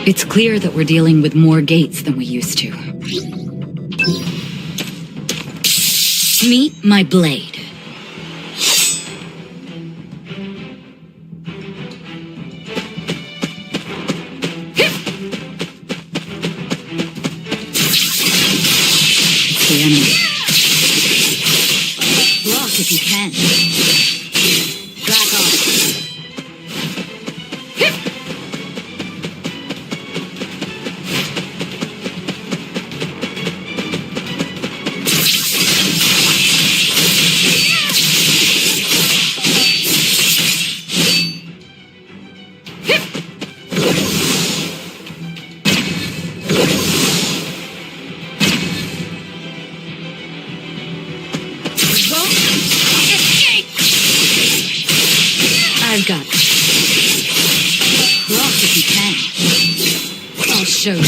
It's clear that we're dealing with more gates than we used to. Meet my blade. It's the enemy. Block if you can. Back off. I've got it. Block if you can. I'll show you.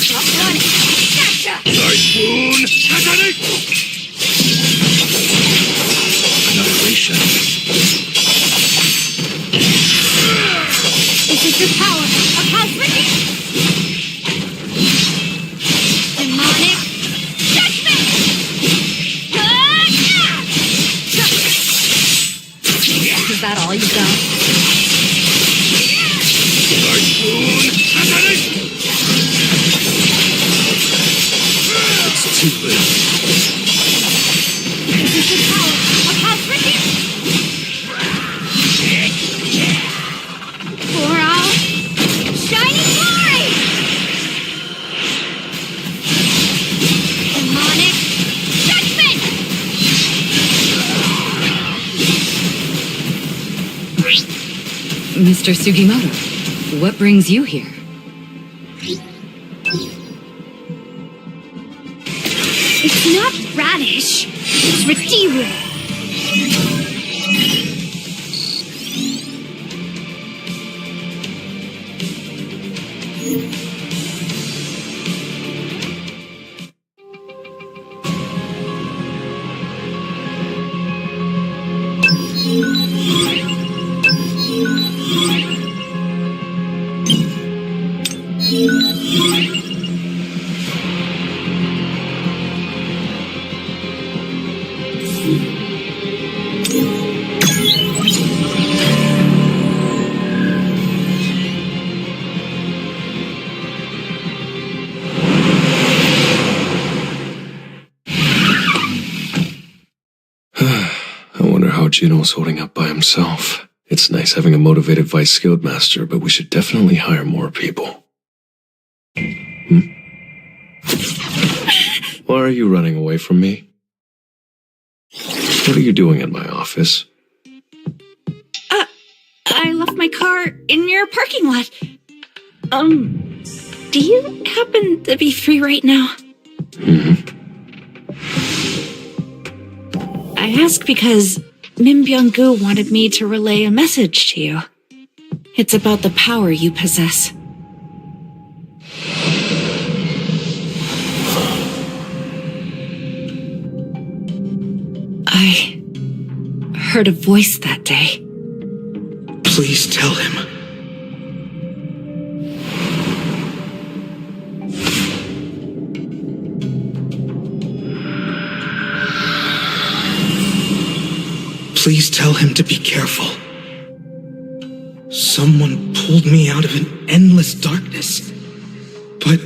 Stop running! Gotcha! Typhoon Atanic! Annihilation. This is the power of House Ricky! Demonic judgment! Is that all you got? Typhoon Atanic! It's too late. This is the power of House Ricky! For our shining glory! Demonic judgment! Mr. Sugimoto, what brings you here? It's not radish, it's Retiru. I wonder how Gino's holding up by himself. It's nice having a motivated vice guild master, but we should definitely hire more people. Why are you running away from me? What are you doing in my office? I left my car in your parking lot. Do you happen to be free right now? I ask because Min Byung-gu wanted me to relay a message to you. It's about the power you possess. I heard a voice that day. Please tell him. Please tell him to be careful. Someone pulled me out of an endless darkness. But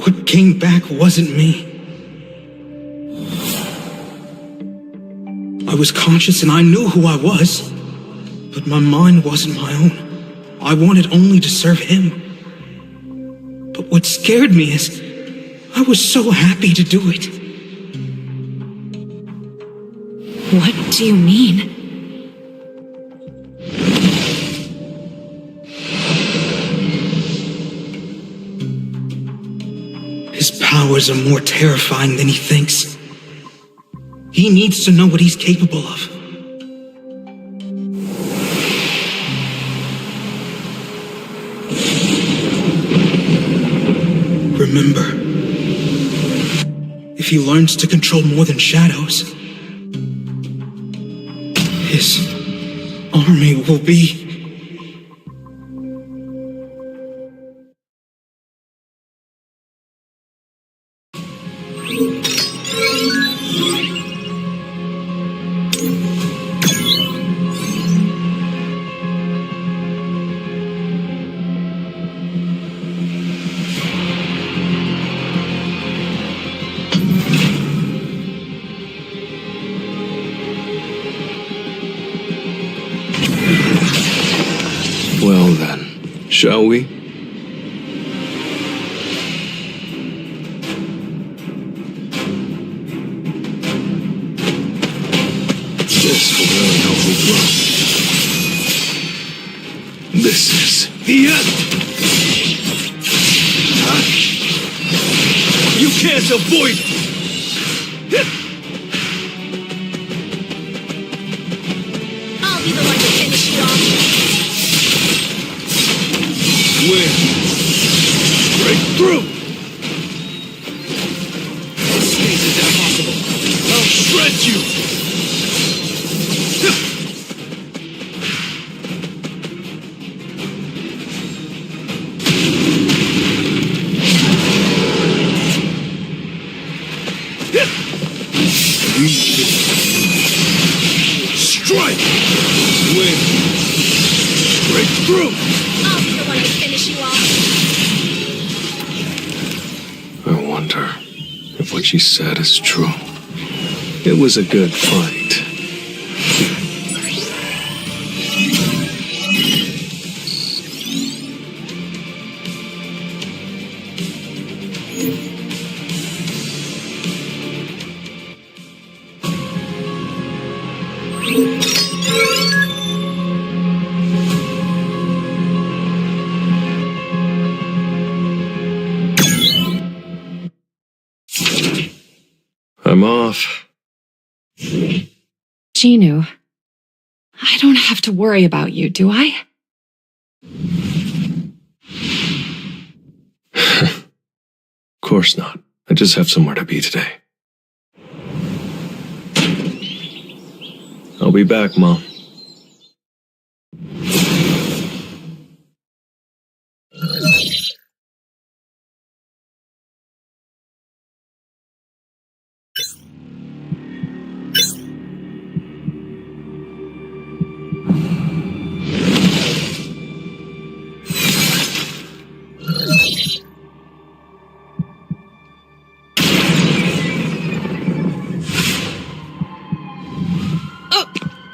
what came back wasn't me. I was conscious and I knew who I was. But my mind wasn't my own. I wanted only to serve him. But what scared me is I was so happy to do it. What do you mean? His powers are more terrifying than he thinks. He needs to know what he's capable of. Remember, if he learns to control more than shadows, his army will be... Well then, shall we? This will really help me grow. This is the end! Huh? You can't avoid it! I'll be the one to finish you off. Win! Break through! Isn't that possible? I'll shred you! Strike! Win! Break through! I'll be the one to finish you off. I wonder if what she said is true. It was a good fight. I'm off. Ginu, I don't have to worry about you, do I? Of course not. I just have somewhere to be today. I'll be back, Mom.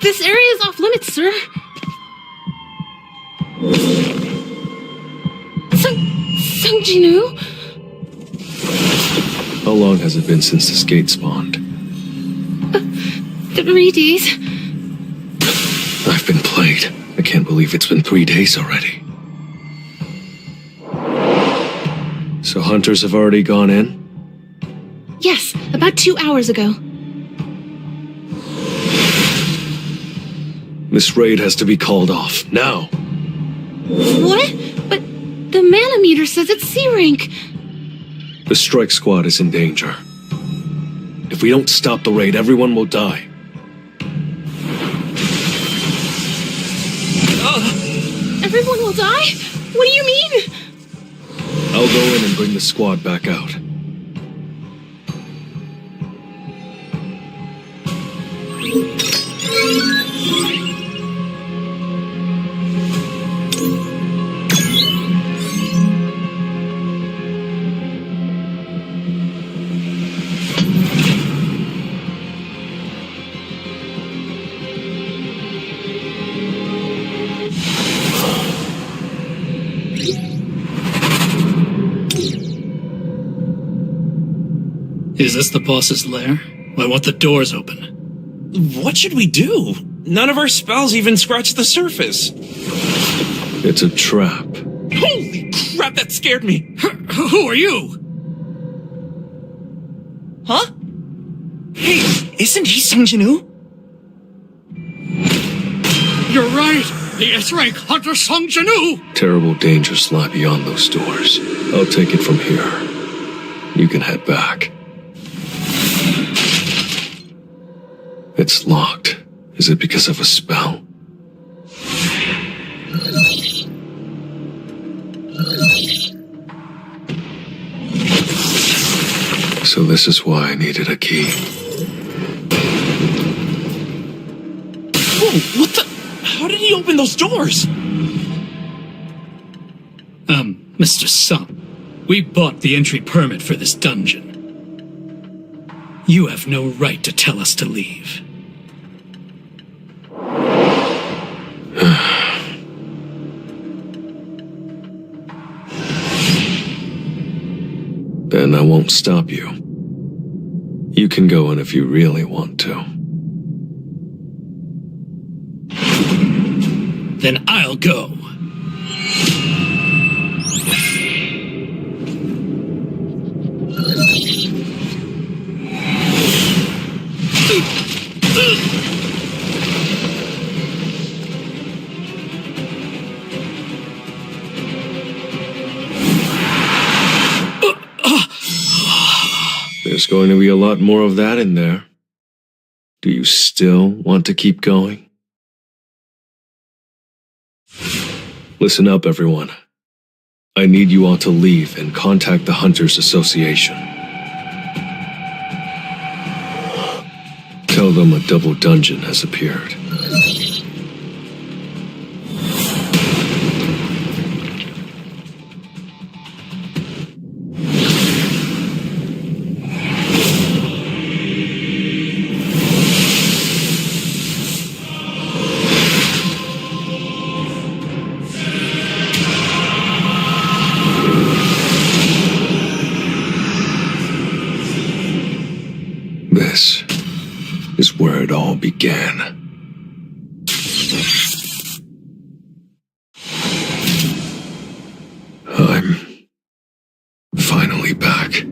This area is off limits, sir. Sung Jinu? How long has it been since this gate spawned? 3 days. I've been played. I can't believe it's been 3 days already. So hunters have already gone in? Yes, about 2 hours ago. This raid has to be called off, now! What? But the manometer says it's C rank. The strike squad is in danger. If we don't stop the raid, everyone will die. Everyone will die? What do you mean? I'll go in and bring the squad back out. Is this the boss's lair? I want the doors open. What should we do? None of our spells even scratch the surface. It's a trap. Holy crap, that scared me! Who are you? Huh? Hey, isn't he Sung Jinu? You're right! The S-rank hunter Sung Jinu! Terrible dangers lie beyond those doors. I'll take it from here. You can head back. It's locked. Is it because of a spell? So this is why I needed a key. Whoa, what the? How did he open those doors? Mr. Sung, we bought the entry permit for this dungeon. You have no right to tell us to leave. Then I won't stop you. You can go in if you really want to. Then I'll go. There's going to be a lot more of that in there. Do you still want to keep going? Listen up, everyone. I need you all to leave and contact the Hunters Association. Tell them a double dungeon has appeared. This is where it all began. I'm finally back.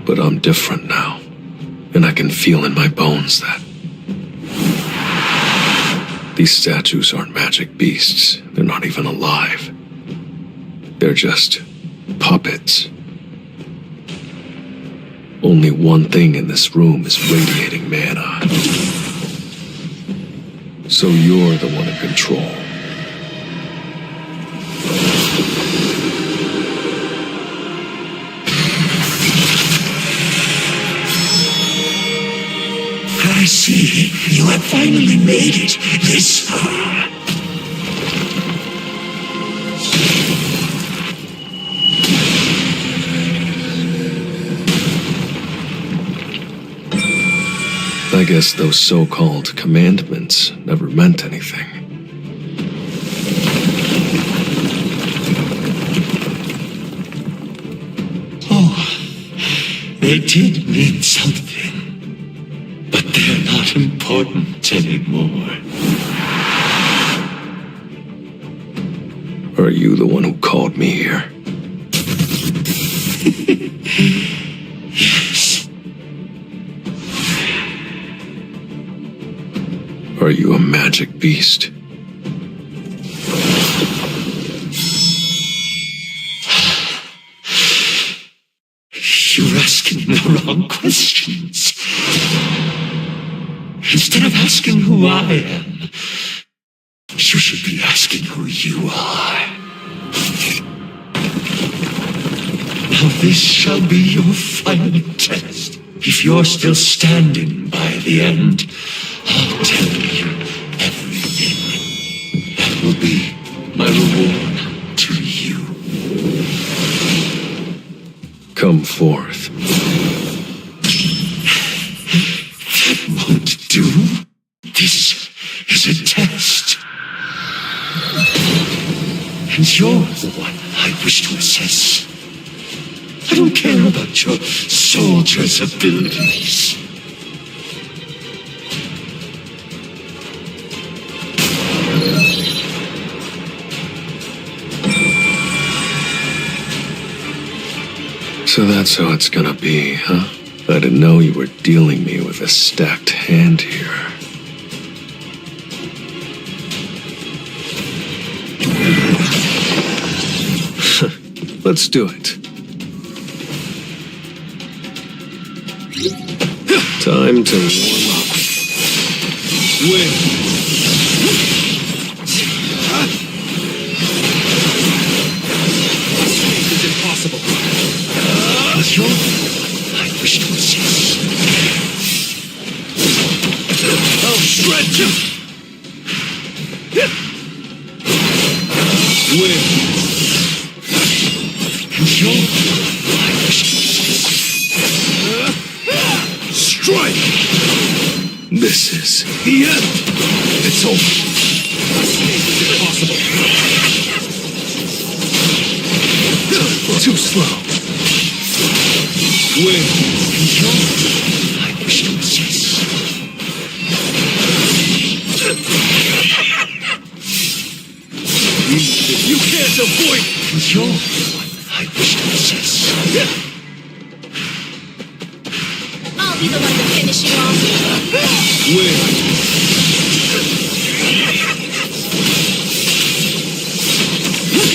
But I'm different now, and I can feel in my bones that these statues aren't magic beasts. They're not even alive. They're just puppets. Only one thing in this room is radiating mana. So you're the one in control. I see. You have finally made it this far. I guess those so-called commandments never meant anything. They did mean something, but they're not important anymore. Are you the one who called me here? Yes. Are you a magic beast? You're asking the wrong questions. Instead of asking who I am, you should be asking who you are. Now this shall be your final test. If you're still standing by the end, I'll tell you everything. That will be my reward to you. Come forth. That won't do. This is a test. And you're the one I wish to assess. I don't care about your soldier's abilities. So that's how it's gonna be, huh? I didn't know you were dealing me with a stacked hand here. Let's do it. Time to warm up. Win. It's impossible. Sure. I wish to assist. I'll shred you. Win. Sure. I wish to assist. Strike. This is the end. It's over. It's impossible. Too slow. Win. I wish to assist. You can't avoid. Sure. I wish to assist. I'll be the one to finish you off. Win.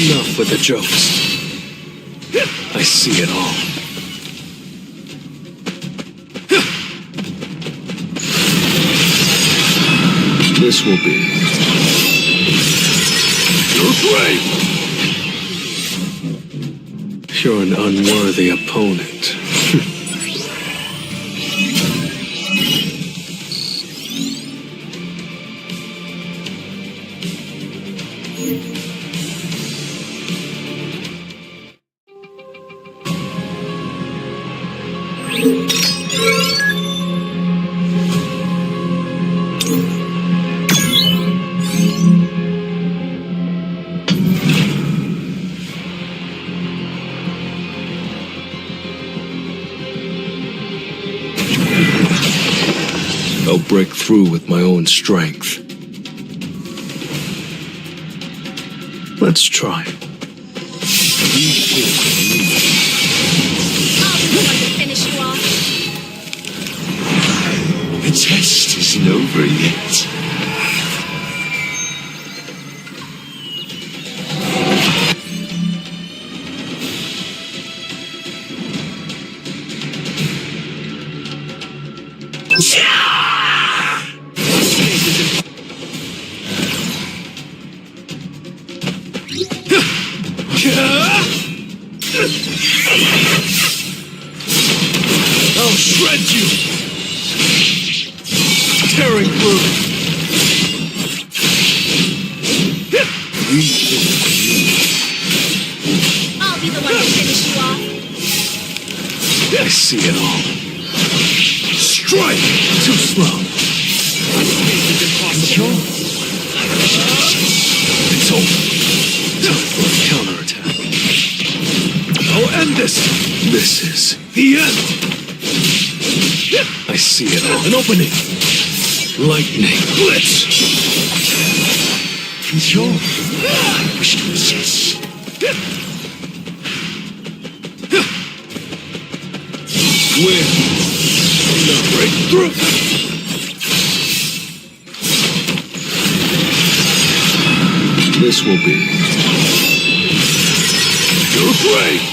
Enough with the jokes. I see it all. This will be your grave. You're an unworthy opponent. I'll break through with my own strength. Let's try. I'll be the one to finish you off. The test isn't over yet. I'll shred you! Tearing through! I'll be the one to finish you off. I see it all. Strike! Too slow. It's over. Time for a counterattack. I'll end this. This is the end. I see it all. An opening. Lightning. Blitz. Your wish to possess. Win. Breakthrough. This will be your grave.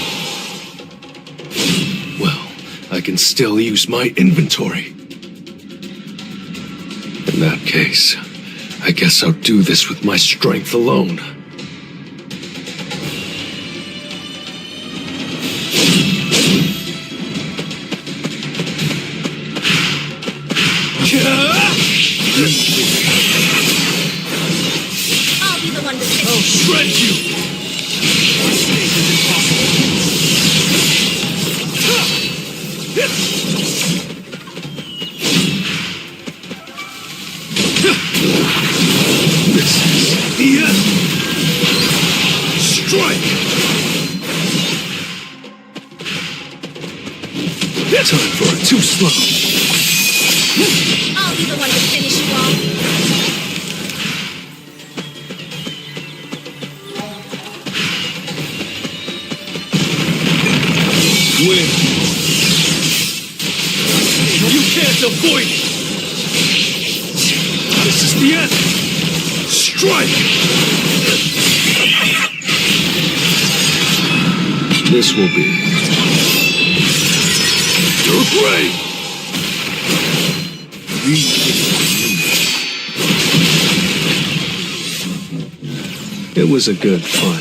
Well, I can still use my inventory. In that case, I guess I'll do this with my strength alone. I'll be the one to finish. I'll shred you! This is the end! Strike! Time for it. Too slow. I'll be the one to finish you off. Win. You can't avoid it. This is the end. Strike. This will be your grave. It was a good fight.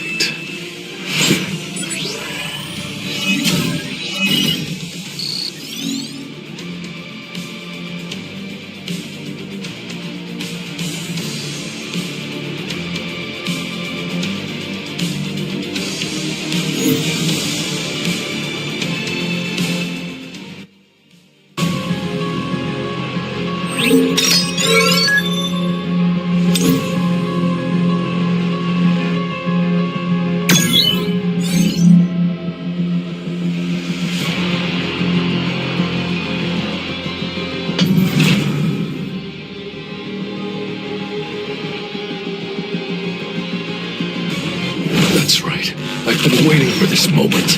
That's right. I've been waiting for this moment.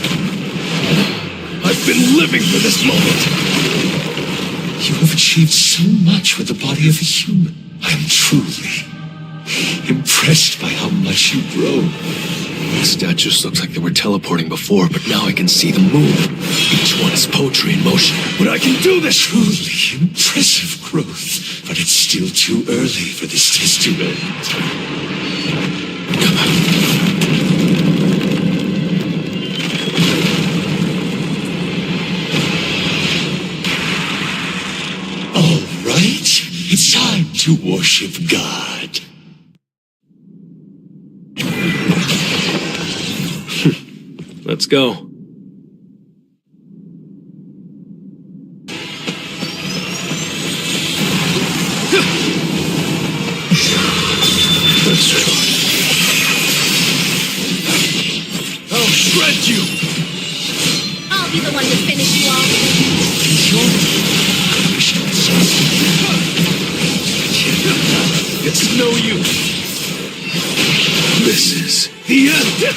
I've been living for this moment. You have achieved so much with the body of a human. I am truly impressed by how much you've grown. The statues looked like they were teleporting before, but now I can see them move. Each one is poetry in motion. But I can do this! Truly impressive growth, but it's still too early for this test to end. All right, it's time to worship God. Let's go. Let's try. I'll shred you! I'll be the one to finish you off. It's no use. This is the end.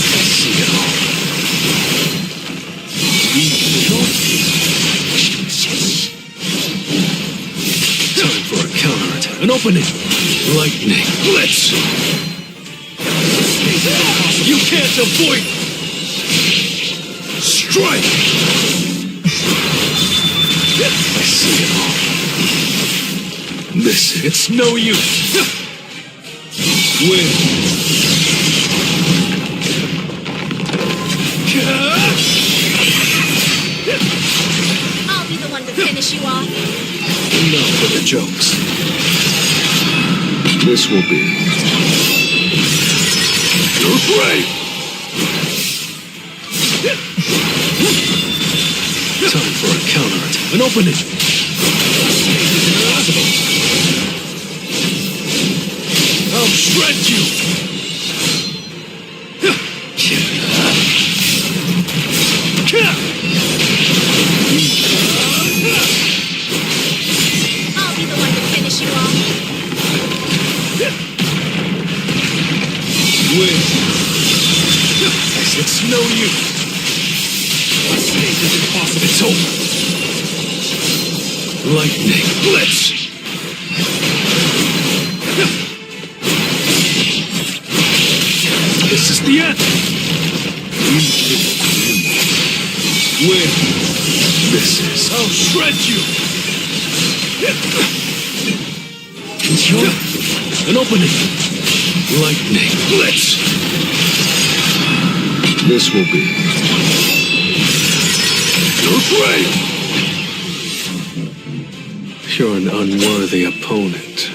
I see it all. Time for a counterattack. An opening. Lightning. Blitz. You can't avoid it. Strike. I see it all. This, it's no use. Win. I'll be the one to finish you off. Enough of the jokes. This will be your grave. Time for a counterattack. An opening. Impossible. I'll shred you. I'll be the one to finish you off. Win. It's no use. Escape is impossible. It's over. Lightning blitz. This is the end. Win. This is. I'll shred you. An opening. Lightning blitz. This will be your grave. You're an unworthy opponent.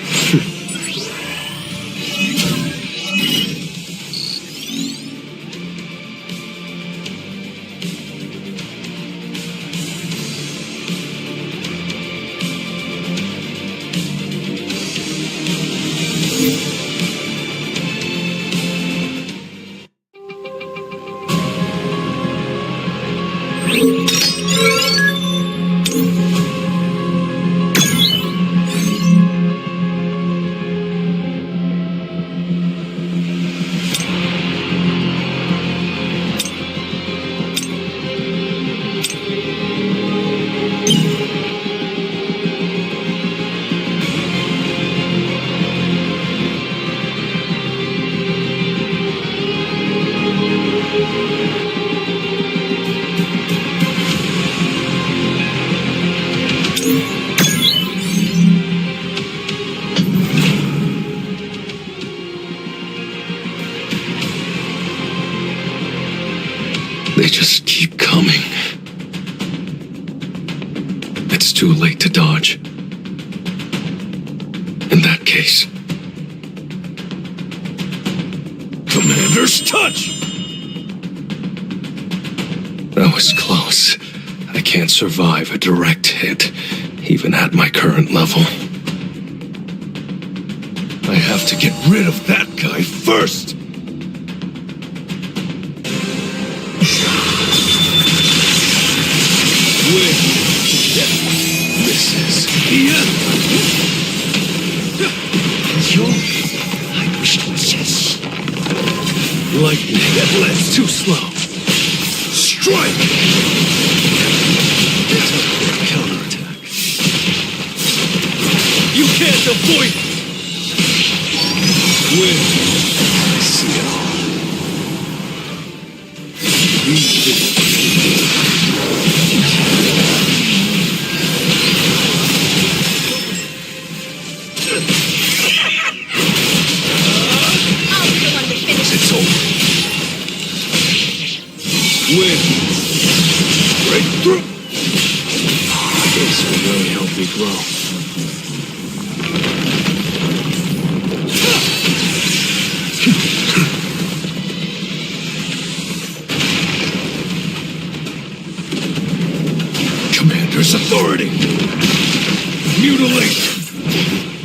They just keep coming. It's too late to dodge. In that case... Commander's touch! That was close. I can't survive a direct hit, even at my current level. I have to get rid of that guy first! This is the end. I wish to assess. Lightning blitz too slow. Strike. Counterattack. You can't avoid it. Win. I see it all. It's over. Win. Breakthrough. This will really help me grow. Commander's authority. Mutilation.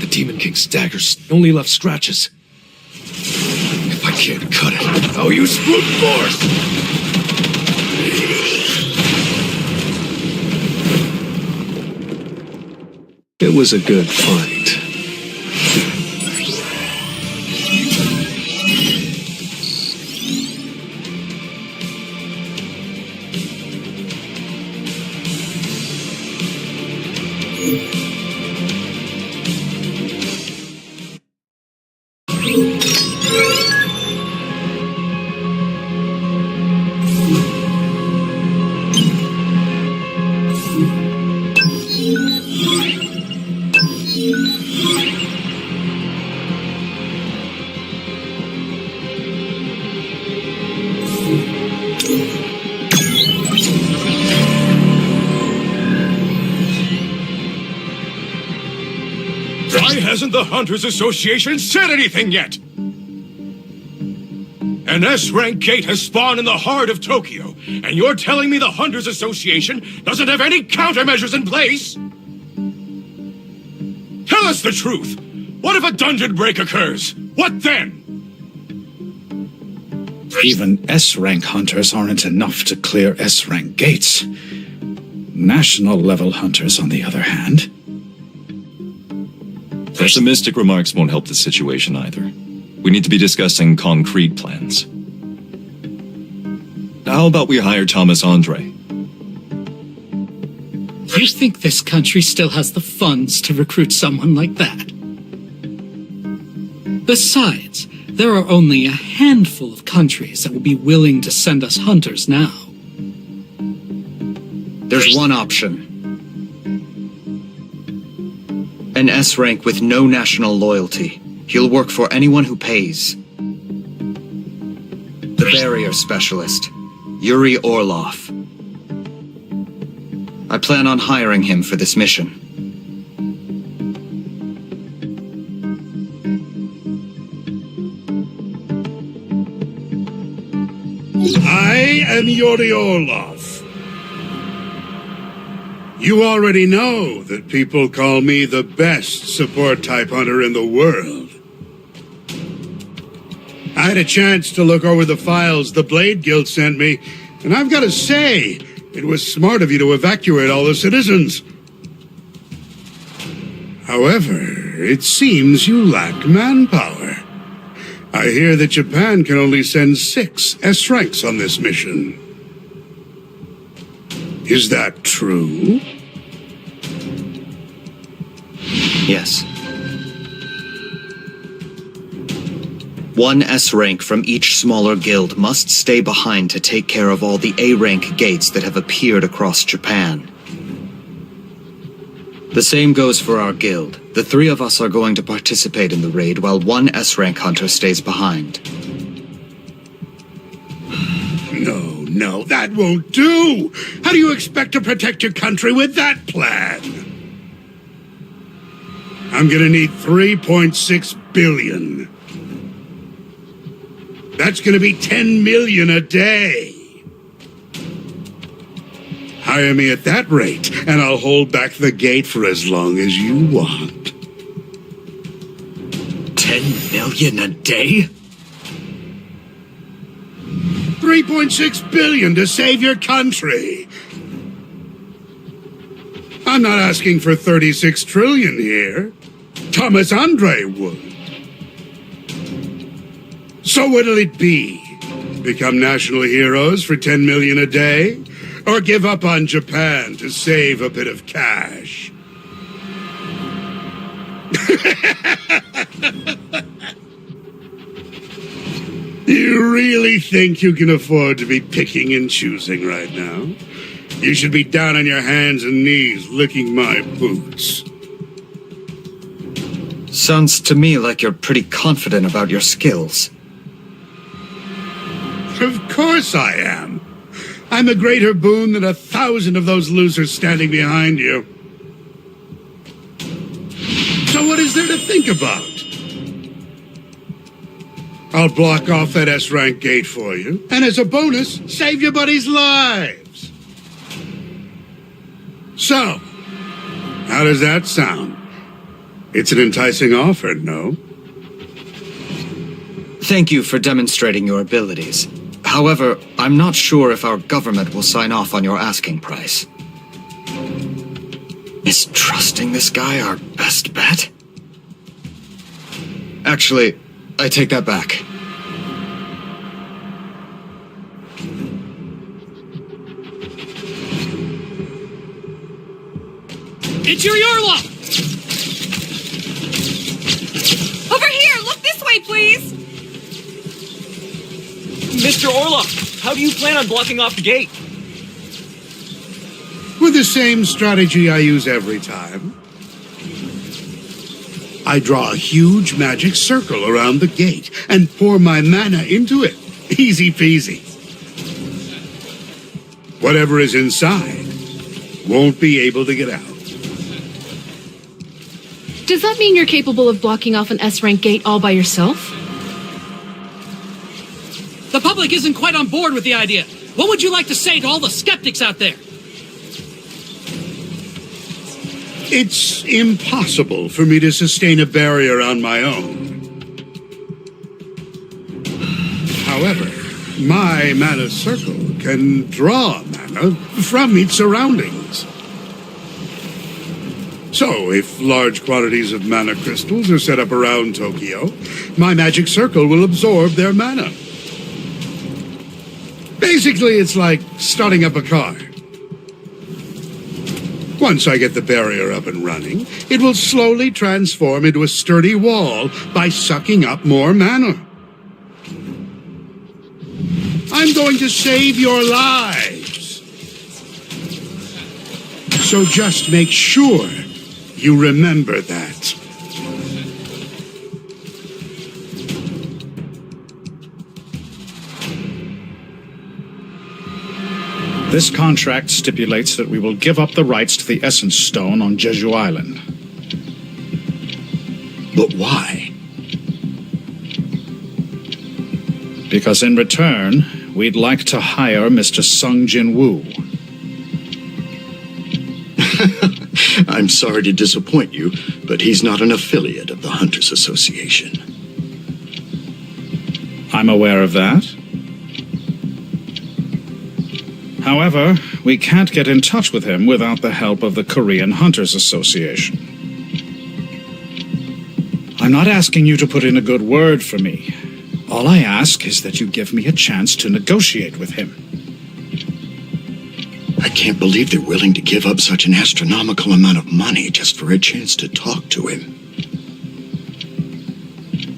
The Demon King's daggers only left scratches. If I can't cut it, I'll use brute force! It was a good fight. Why hasn't the Hunters Association said anything yet? An S-rank gate has spawned in the heart of Tokyo, and you're telling me the Hunters Association doesn't have any countermeasures in place? Tell us the truth! What if a dungeon break occurs? What then? Even S-rank hunters aren't enough to clear S-rank gates. National-level hunters, on the other hand... Pessimistic remarks won't help the situation either. We need to be discussing concrete plans. How about we hire Thomas Andre? You think this country still has the funds to recruit someone like that? Besides, there are only a handful of countries that will be willing to send us hunters now. There's one option. An S-rank with no national loyalty. He'll work for anyone who pays. The barrier specialist, Yuri Orlov. I plan on hiring him for this mission. I am Yuri Orlov. You already know that people call me the best support-type hunter in the world. I had a chance to look over the files the Blade Guild sent me, and I've got to say, it was smart of you to evacuate all the citizens. However, it seems you lack manpower. I hear that Japan can only send 6 S-ranks on this mission. Is that true? Yes. 1 S-rank from each smaller guild must stay behind to take care of all the A-rank gates that have appeared across Japan. The same goes for our guild. The 3 of us are going to participate in the raid while 1 S-rank hunter stays behind. No, that won't do! How do you expect to protect your country with that plan? I'm gonna need 3.6 billion. That's gonna be 10 million a day. Hire me at that rate, and I'll hold back the gate for as long as you want. 10 million a day? 3.6 billion to save your country. I'm not asking for 36 trillion here. Thomas Andre would. So what'll it be? Become national heroes for 10 million a day? Or give up on Japan to save a bit of cash? You really think you can afford to be picking and choosing right now? You should be down on your hands and knees licking my boots. Sounds to me like you're pretty confident about your skills. Of course I am. I'm a greater boon than 1,000 of those losers standing behind you. So what is there to think about? I'll block off that S-rank gate for you, and as a bonus, save your buddies' lives. So, how does that sound? It's an enticing offer, no? Thank you for demonstrating your abilities. However, I'm not sure if our government will sign off on your asking price. Is trusting this guy our best bet? Actually, I take that back. It's Yuri Orlov! Over here! Look this way, please! Mr. Orlov, how do you plan on blocking off the gate? With the same strategy I use every time. I draw a huge magic circle around the gate and pour my mana into it. Easy peasy. Whatever is inside won't be able to get out. Does that mean you're capable of blocking off an S-rank gate all by yourself? The public isn't quite on board with the idea. What would you like to say to all the skeptics out there? It's impossible for me to sustain a barrier on my own. However, my mana circle can draw mana from its surroundings. So, if large quantities of mana crystals are set up around Tokyo, my magic circle will absorb their mana. Basically, it's like starting up a car. Once I get the barrier up and running, it will slowly transform into a sturdy wall by sucking up more mana. I'm going to save your lives. So just make sure you remember that. This contract stipulates that we will give up the rights to the Essence Stone on Jeju Island. But why? Because in return, we'd like to hire Mr. Sung Jin Woo. I'm sorry to disappoint you, but he's not an affiliate of the Hunters Association. I'm aware of that. However, we can't get in touch with him without the help of the Korean Hunters Association. I'm not asking you to put in a good word for me. All I ask is that you give me a chance to negotiate with him. I can't believe they're willing to give up such an astronomical amount of money just for a chance to talk to him.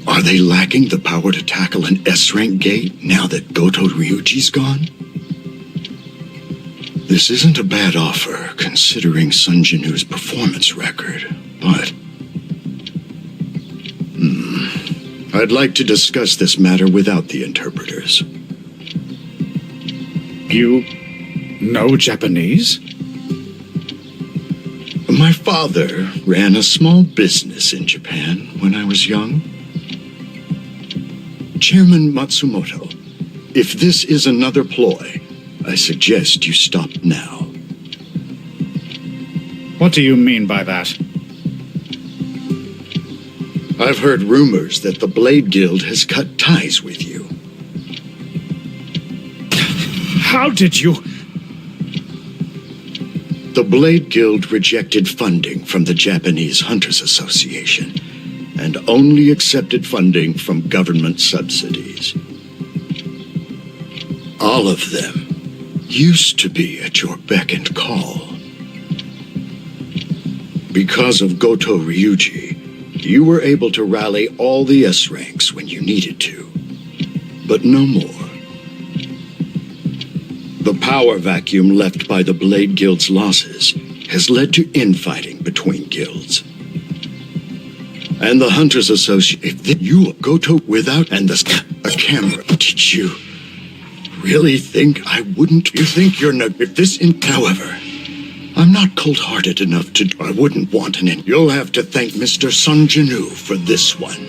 Are they lacking the power to tackle an S-rank gate now that Goto Ryuji's gone? This isn't a bad offer, considering Sun Jinu's performance record, but... I'd like to discuss this matter without the interpreters. You know Japanese? My father ran a small business in Japan when I was young. Chairman Matsumoto, if this is another ploy, I suggest you stop now. What do you mean by that? I've heard rumors that the Blade Guild has cut ties with you. How did you... The Blade Guild rejected funding from the Japanese Hunters Association and only accepted funding from government subsidies. All of them used to be at your beck and call. Because of Goto Ryuji, you were able to rally all the S ranks when you needed to, but no more. The power vacuum left by the Blade Guild's losses has led to infighting between guilds. And the Hunters Association, if you go to without and a camera, did you really think I wouldn't? You think you're not, if this in, however, I'm not cold-hearted enough to, I wouldn't want an end. You'll have to thank Mr. Sun Jinu for this one.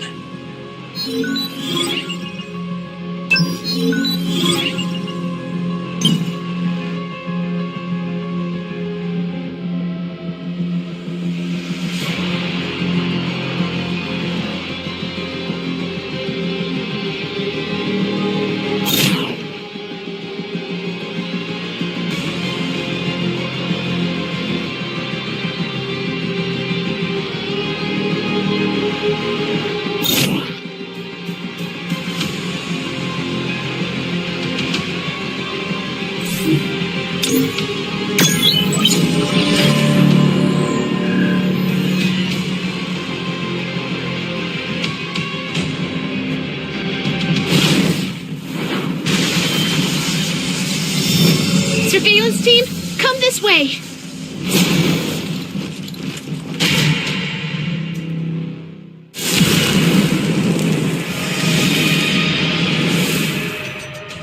Surveillance team, come this way.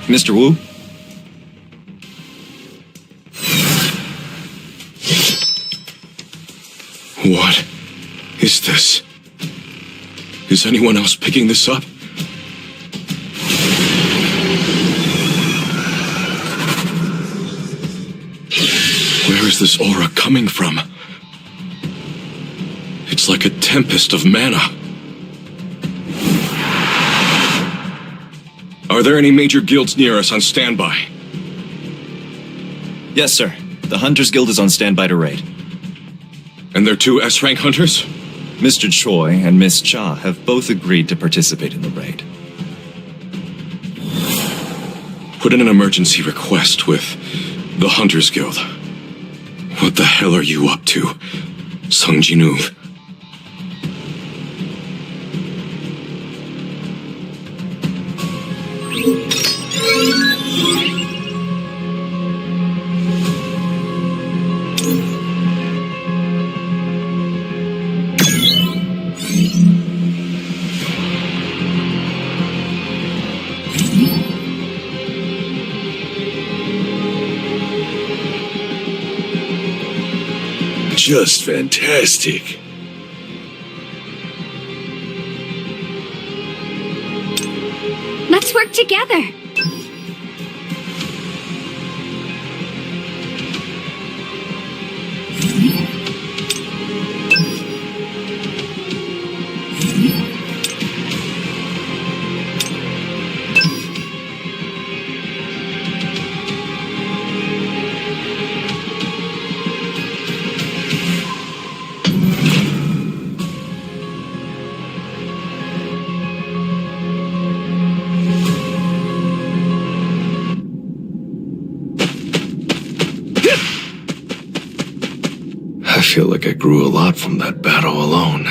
Mr. Wu? What is this? Is anyone else picking this up? Where's this aura coming from? It's like a tempest of mana. Are there any major guilds near us on standby? Yes, sir. The Hunters Guild is on standby to raid. And they're 2 S-rank hunters? Mr. Choi and Miss Cha have both agreed to participate in the raid. Put in an emergency request with the Hunters Guild. What the hell are you up to, Sung Jinu? Just fantastic. Let's work together. I feel like I grew a lot from that battle alone.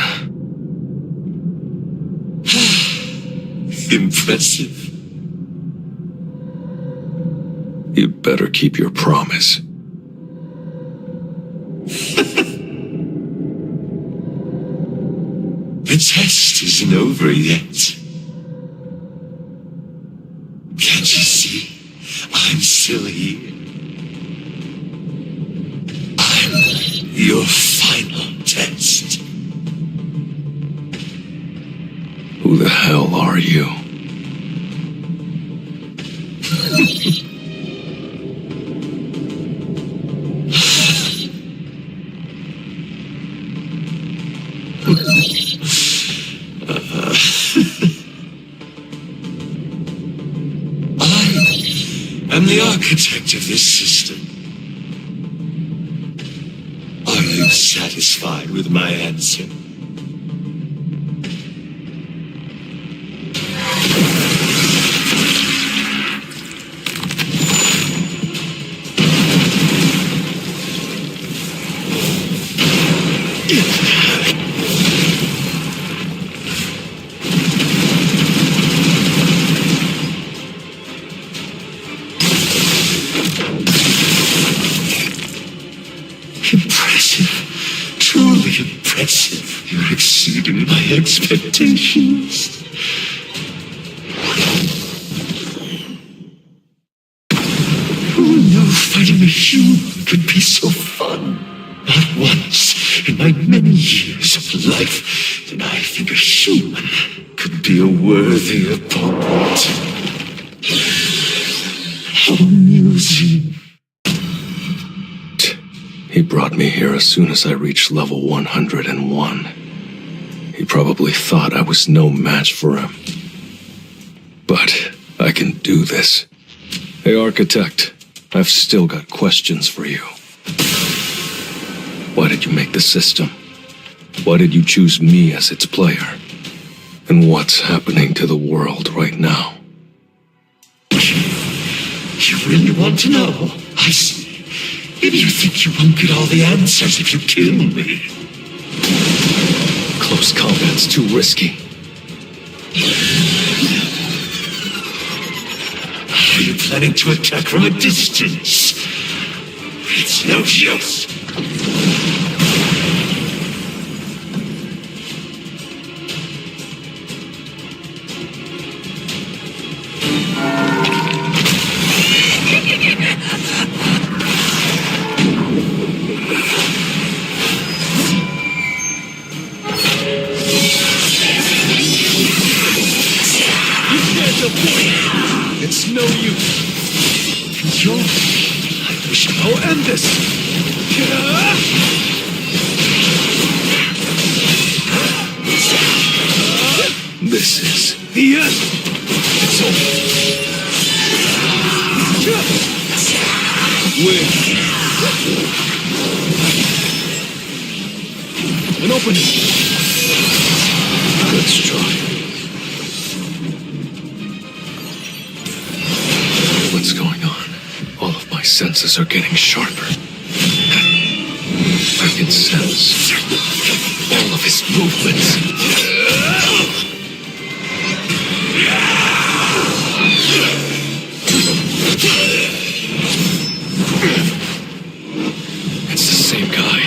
Impressive. You better keep your promise. The test isn't over yet. Can't you see? I'm still here. I'm your final test. Who the hell are you? I'm the architect of this system. Are you satisfied with my answer? Impressive. Truly impressive. You're exceeding my expectations. Who knew fighting a human could be so fun? Not once in my many years of life did I think a human could be a worthy opponent. How amusing. He brought me here as soon as I reached level 101. He probably thought I was no match for him. But I can do this. Hey, Architect, I've still got questions for you. Why did you make the system? Why did you choose me as its player? And what's happening to the world right now? You really want to know? I see. Maybe you think you won't get all the answers if you kill me. Close combat's too risky. Are you planning to attack from a distance? It's no use. It's no use. I wish I'll end this! This is the end! It's over! Win! An opening! Let's try. What's going on? All of my senses are getting sharper. I can sense all of his movements. It's the same guy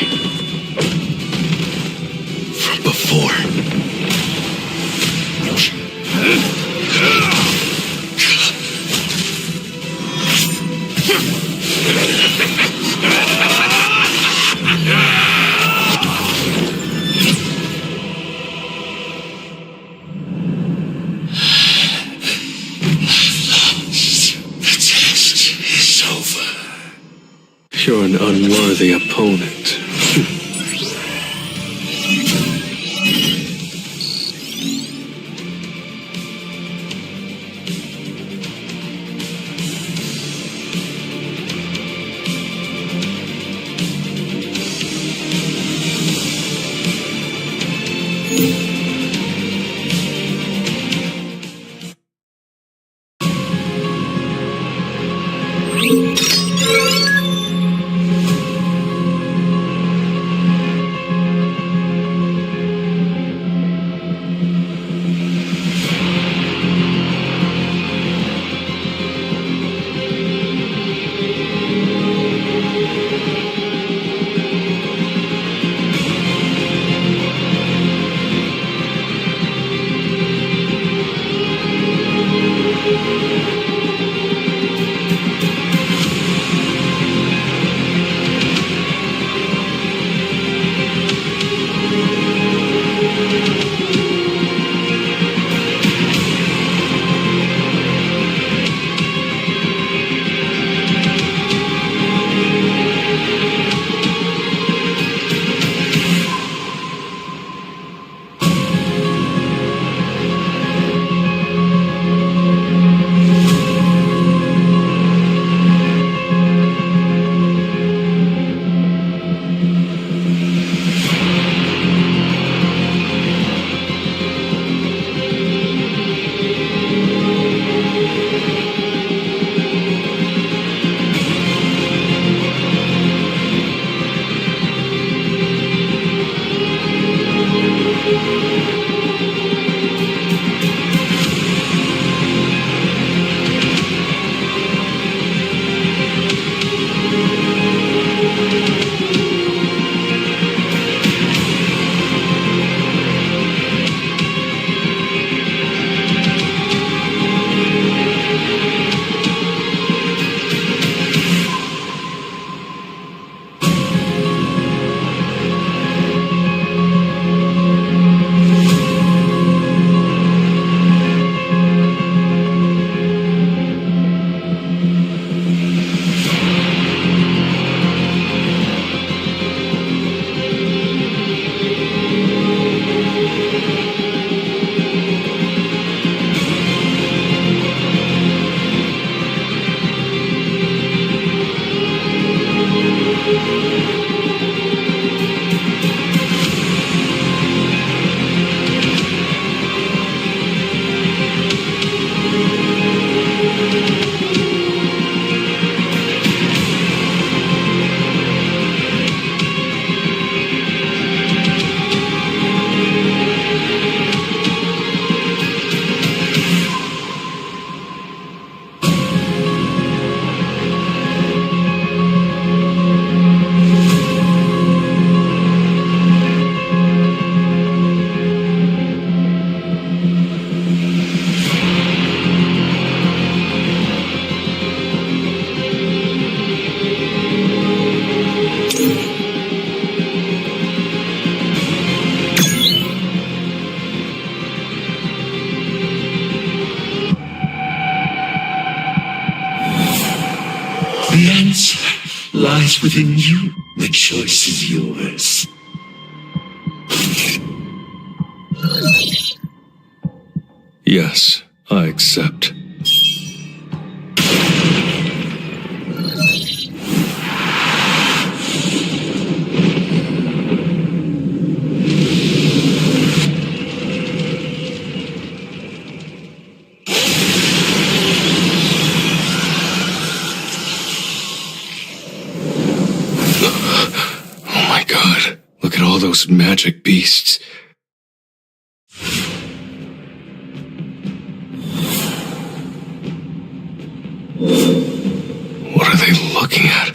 from before. You're an unworthy opponent. lies within you. The choice is yours. Yes, I accept. Oh my god, look at all those magic beasts. What are they looking at?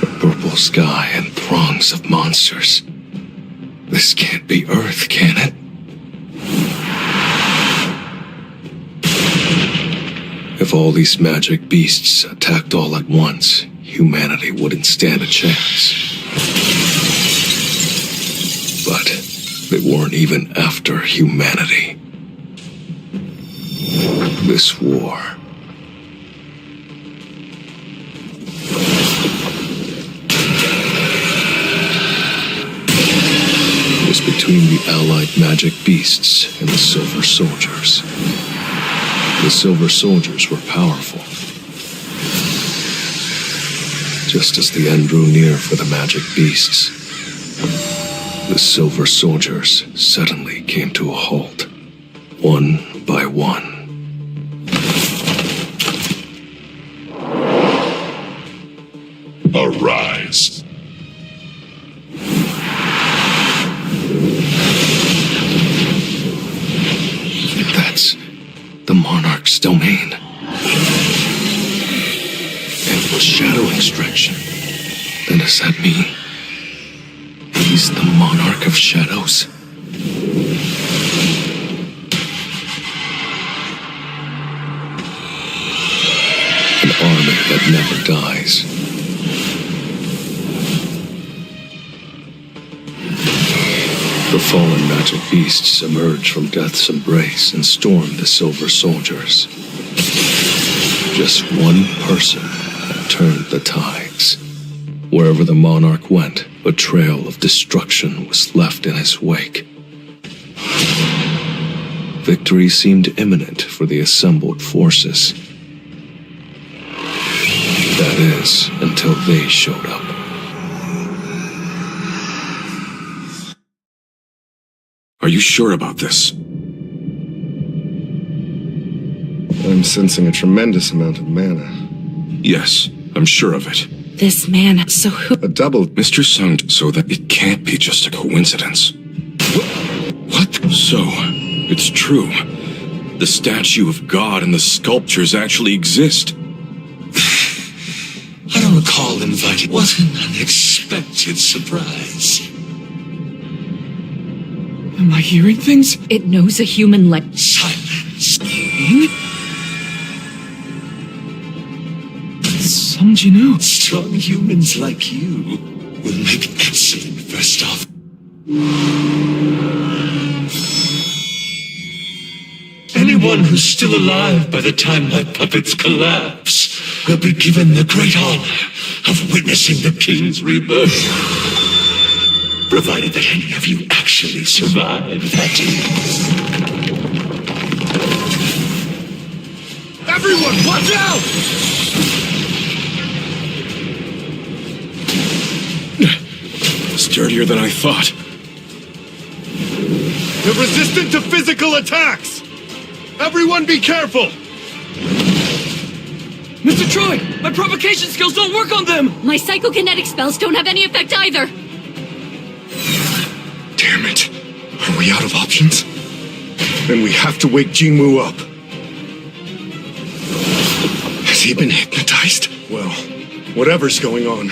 A purple sky and throngs of monsters. This can't be Earth, can it? If all these magic beasts attacked all at once, humanity wouldn't stand a chance. But they weren't even after humanity. This war. Was between the allied magic beasts and the Silver Soldiers. The Silver Soldiers were powerful. Just as the end drew near for the magic beasts, the Silver Soldiers suddenly came to a halt, one by one. Arise. That's the Monarch's domain. And shadow extraction. Then does that mean he's the Monarch of Shadows? An army that never dies. The fallen magic beasts emerged from death's embrace and stormed the Silver Soldiers. Just one person turned the tides. Wherever the monarch went, a trail of destruction was left in his wake. Victory seemed imminent for the assembled forces. That is, until they showed up. Are you sure about this? I'm sensing a tremendous amount of mana. Yes, I'm sure of it. This man, so who? A double. Mr. Sung, so that it can't be just a coincidence. What? So, it's true. The statue of God and the sculptures actually exist. I don't recall inviting. What an unexpected surprise. Am I hearing things? It knows a human Silence. Sung Jinu. Strong humans like you will make excellent first off. Anyone who's still alive by the time my puppets collapse will be given the great honor of witnessing the king's rebirth. Provided that any of you actually survive, that is. Everyone, watch out! Sturdier than I thought. They're resistant to physical attacks! Everyone be careful! Mr. Troy, my provocation skills don't work on them! My psychokinetic spells don't have any effect either. Damn it. Are we out of options? Then we have to wake Jingwu up. Has he been hypnotized? Well, whatever's going on,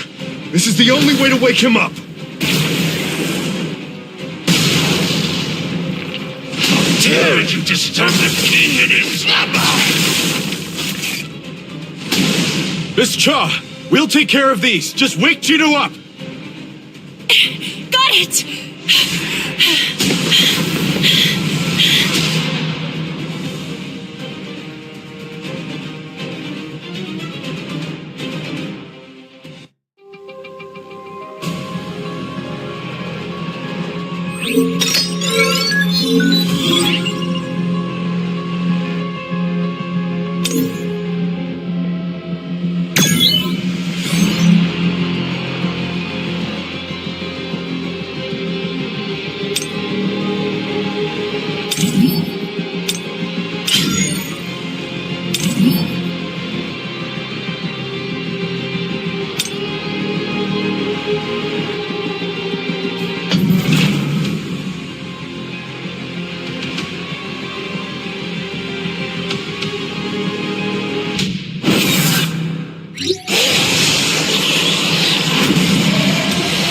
this is the only way to wake him up. How dare you disturb the king and his slumber! Miss Cha, we'll take care of these. Just wake Jinu up. Got it! Got it!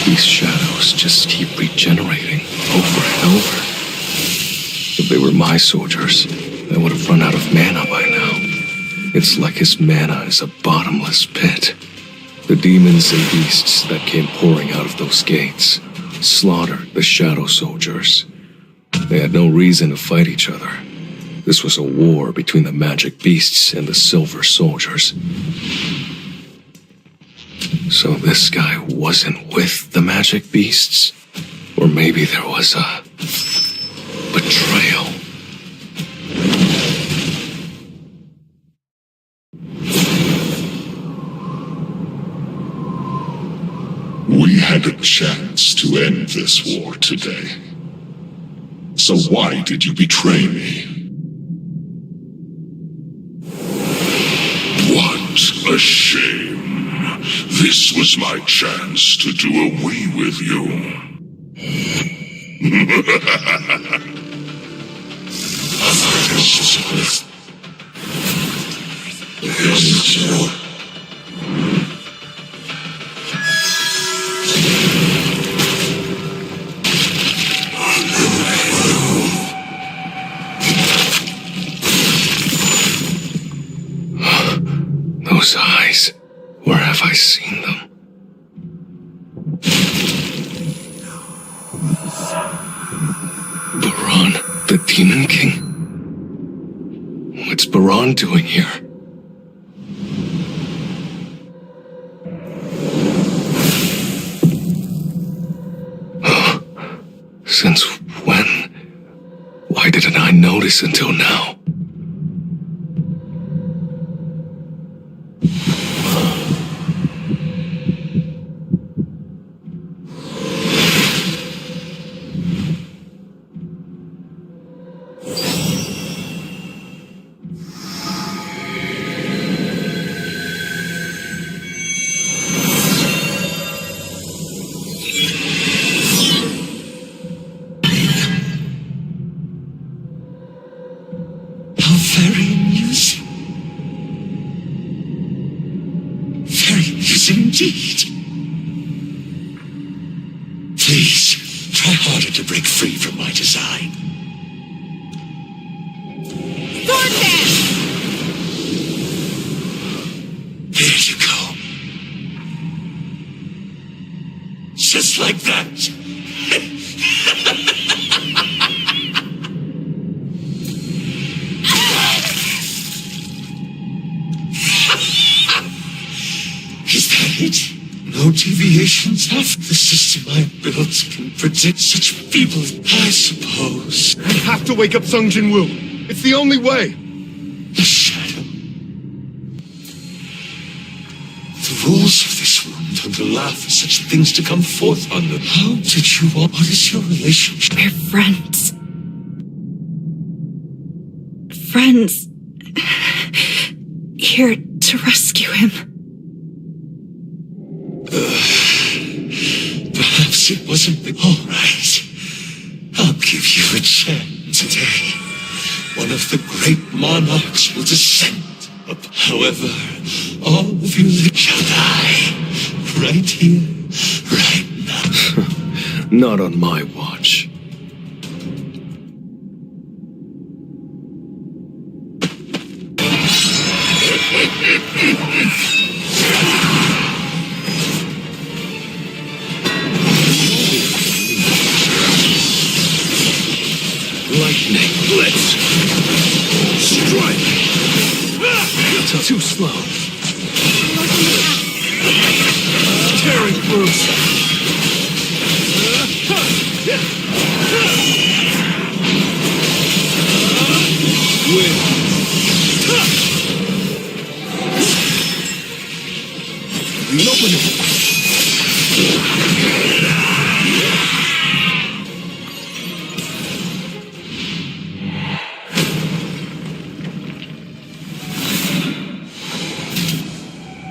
These shadows just keep regenerating over and over. If they were my soldiers, they would have run out of mana by now. It's like his mana is a bottomless pit. The demons and beasts that came pouring out of those gates slaughtered the shadow soldiers. They had no reason to fight each other. This was a war between the magic beasts and the silver soldiers. So this guy wasn't with the magic beasts? Or maybe there was a betrayal. We had a chance to end this war today. So why did you betray me? What a shame. This was my chance to do away with you. Those eyes, where have I seen them? Baron, the Demon King? What's Baron doing here? Since when? Why didn't I notice until now? Very amusing. Very amusing indeed. Please, try harder to break free from my design. There you go. Just like that. Is that it? No deviations off the system I built can predict such feeble, I suppose. We have to wake up Sung Jin-woo. It's the only way. The shadow. The rules of this room don't allow for such things to come forth on them. How did you all... What is your relationship? We're friends. Friends. Here to rescue him. Perhaps it wasn't all right. I'll give you a chance today. One of the great monarchs will descend. However, all of you shall die. Right here, right now. Not on my watch. Lightning blitz. Strike. Too slow. Tearing through.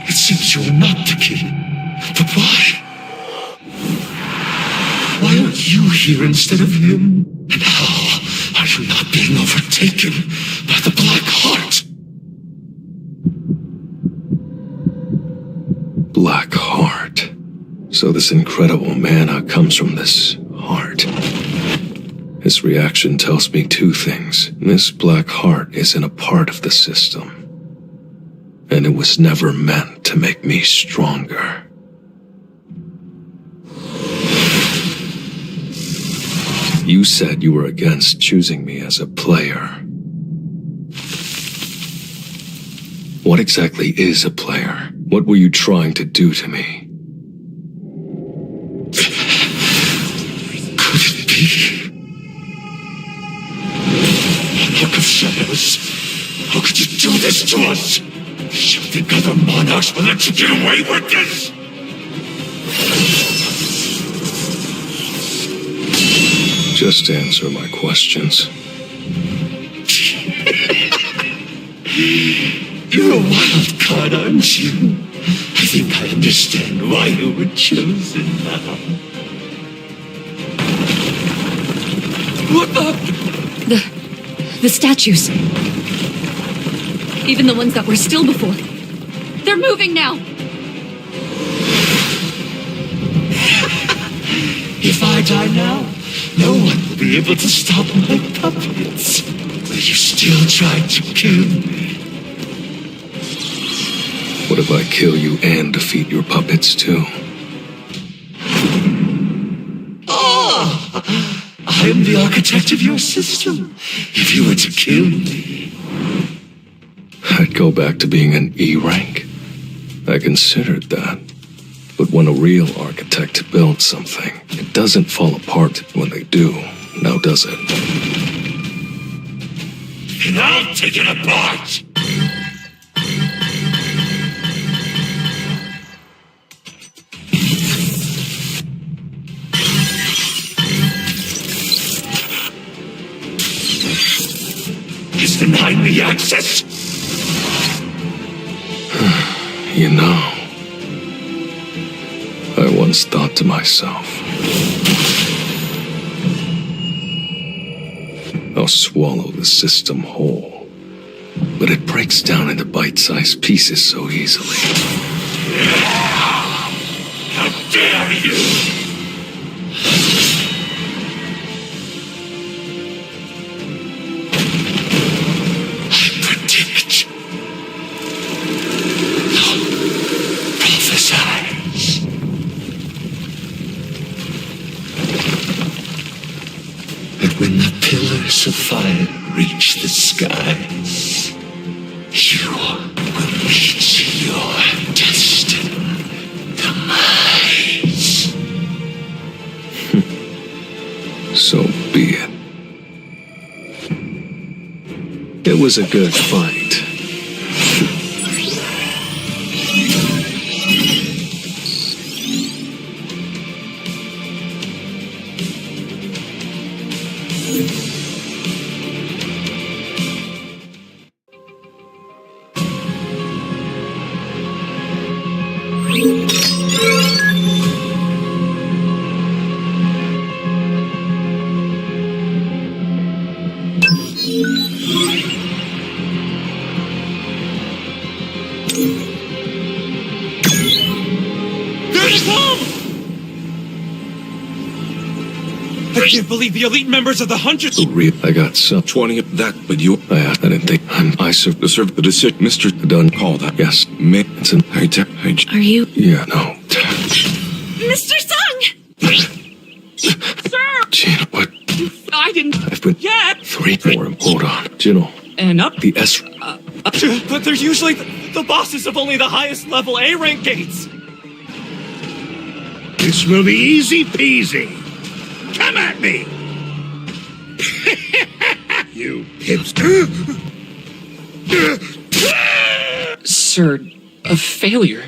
It seems you're not the king. But why? Why are you here instead of him? And how are you not being overtaken by the Black Heart? Black Heart. So this incredible mana comes from this heart. His reaction tells me two things. This Black Heart isn't a part of the system. And it was never meant to make me stronger. You said you were against choosing me as a player. What exactly is a player? What were you trying to do to me? Could it be? Look of Shadows. How could you do this to us? You think other monarchs will let you get away with this? Just answer my questions. You're a wild card, aren't you? I think I understand why you were chosen now. What the statues. Even the ones that were still before. They're moving now. If I die now, no one will be able to stop my puppets. Will you still try to kill me? What if I kill you and defeat your puppets too? I am the architect of your system. If you were to kill me, I'd go back to being an E rank. I considered that. But when a real architect builds something, it doesn't fall apart when they do, now does it? and I'll take it apart! He's denying me access! You know, I once thought to myself, I'll swallow the system whole, but it breaks down into bite-sized pieces so easily. How dare you! When the pillars of fire reach the skies, you will reach your destined demise. So be it. It was a good fight. I can't believe the elite members of the Hunters. I got some 20 of that, but you. I didn't think I served the serve the decision, Mr. Done. Call that. Yes. It's an Are you? Yeah, no. Mr. Sung! Sir! Gino, what? I didn't. I've been yet. 3 for him. Hold on. Gino. And up. The S. But they're usually the bosses of only the highest level A rank gates. This will be easy peasy. Come at me! You pips. Sir, a failure.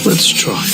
Let's try.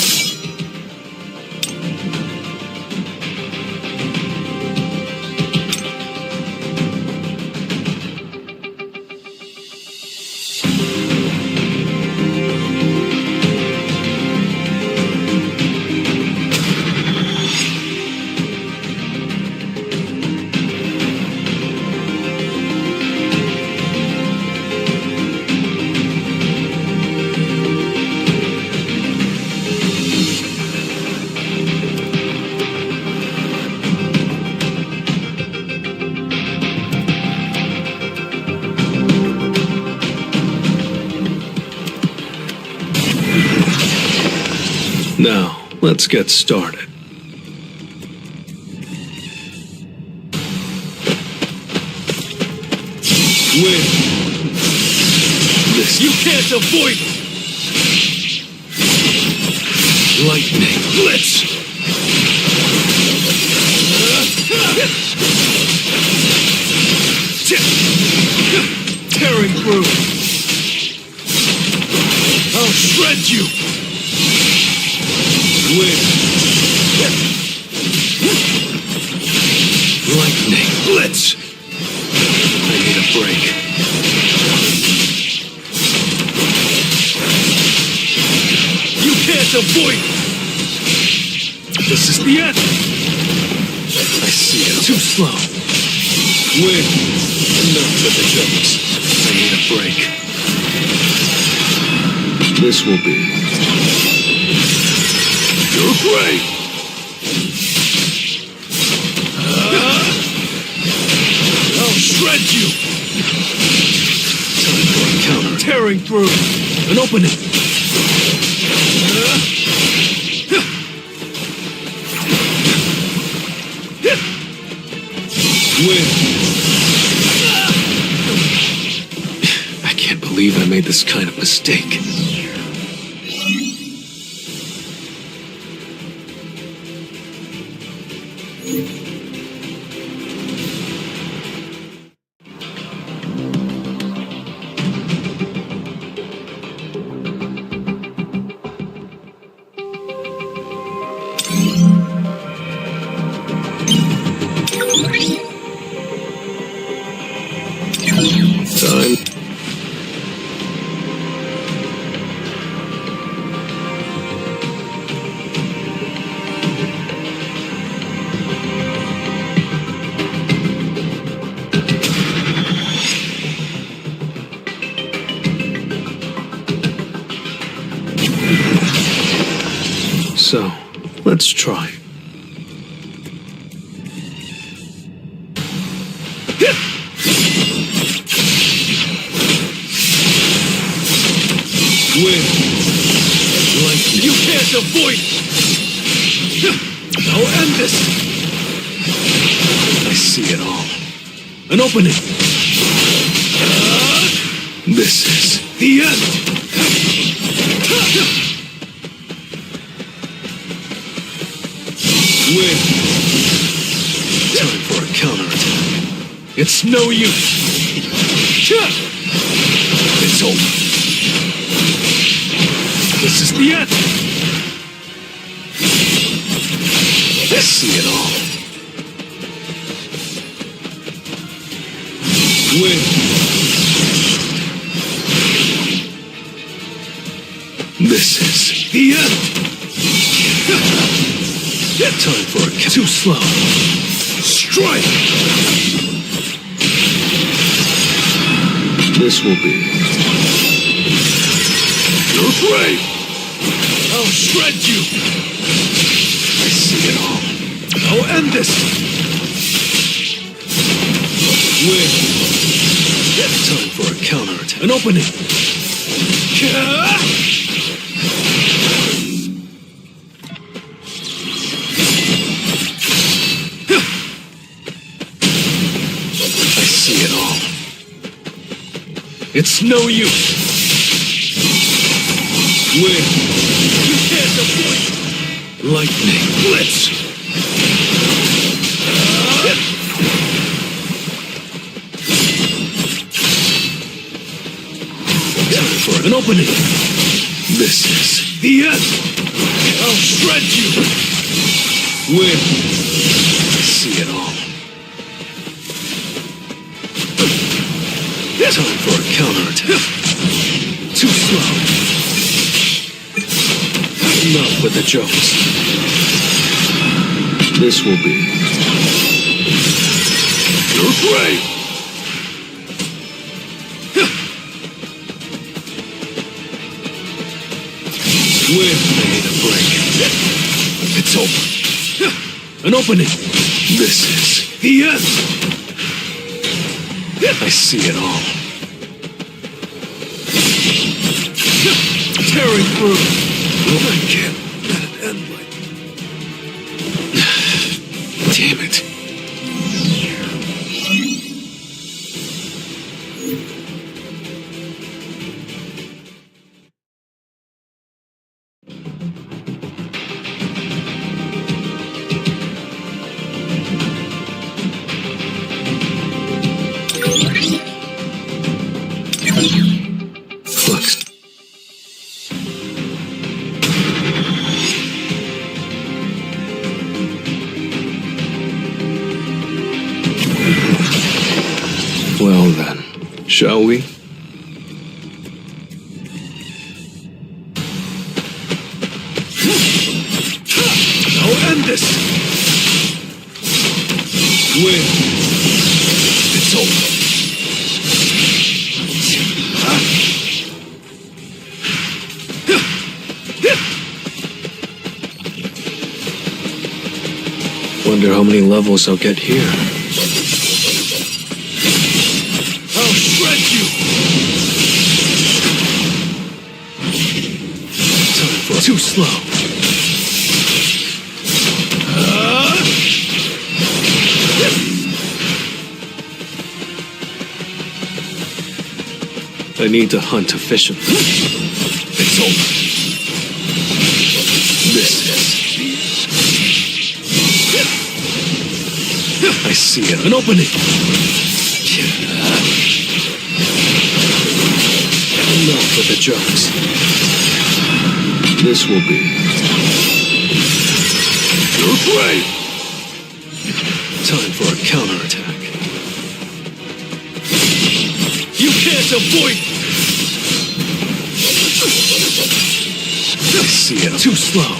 Now, let's get started. Win. This you can't avoid. Lightning blitz. Tearing through. I'll shred you. Win. Lightning blitz. I need a break. You can't avoid. This is the end. I see it. Too slow. Win. Enough with the jokes. I need a break. This will be. You're great! I'll shred you! Time for a counter. Tearing through. An opening. Win. I can't believe I made this kind of mistake. Time. So, let's try. Win. Lightning. You can't avoid. I'll end this. I see it all. An opening. This is the end. Win. Time for a counterattack. It's no use. It's over. This is the end. I see it all. Win. This is the end. Time for a too slow. Strike. This will be. You're great. I'll shred you. I see it all. I'll end this. Win. Time for a counterattack. An opening. I see it all. It's no use. Win. You can't avoid. Lightning blitz. Time for an opening. This is the end. I'll shred you. Win. I see it all. Time for a counterattack. Too slow. Enough with the jokes. This will be your grave. Win. I need a break. It's over. An opening. This is the end. I see it all. Tearing through. I can't let it end like... Damn it. Flux. Well then, shall we? I'll end this! Win! It's over! Wonder how many levels I'll get here. I'll shred you! Time for too slow. I need to hunt efficiently. It's over. This is... I see it. An opening. Enough with the jokes. This will be your grave. Time for a counterattack. You can't avoid. I see it. Too slow.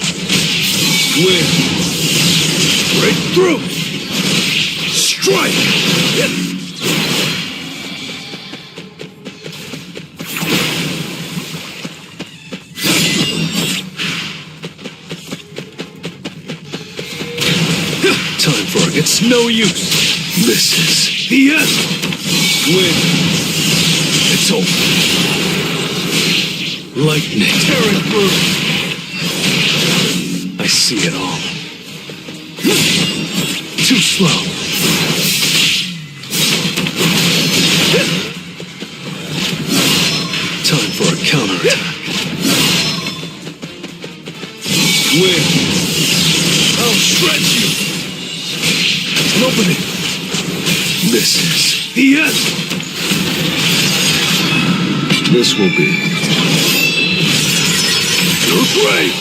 Win. Break through. Strike! Time for it. It's no use. This is the end. Win. It's over. Lightning tearing through. I see it all. Too slow. Time for a counterattack. Win. I'll shred you. An opening. This is the end. This will be your grave.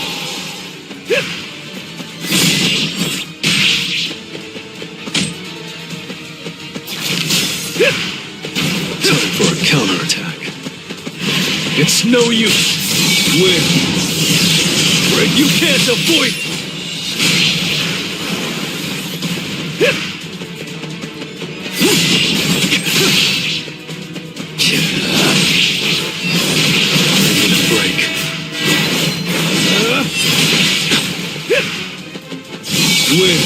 Time for a counterattack. It's no use. Win. Break. You can't avoid. I need a break. Win.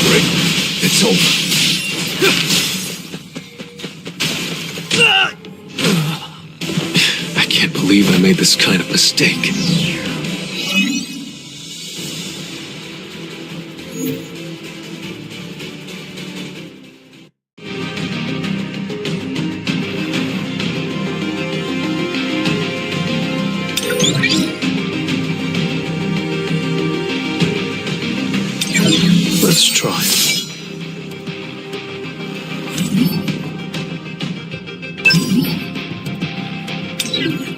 Break. It's over. I can't believe I made this kind of mistake. you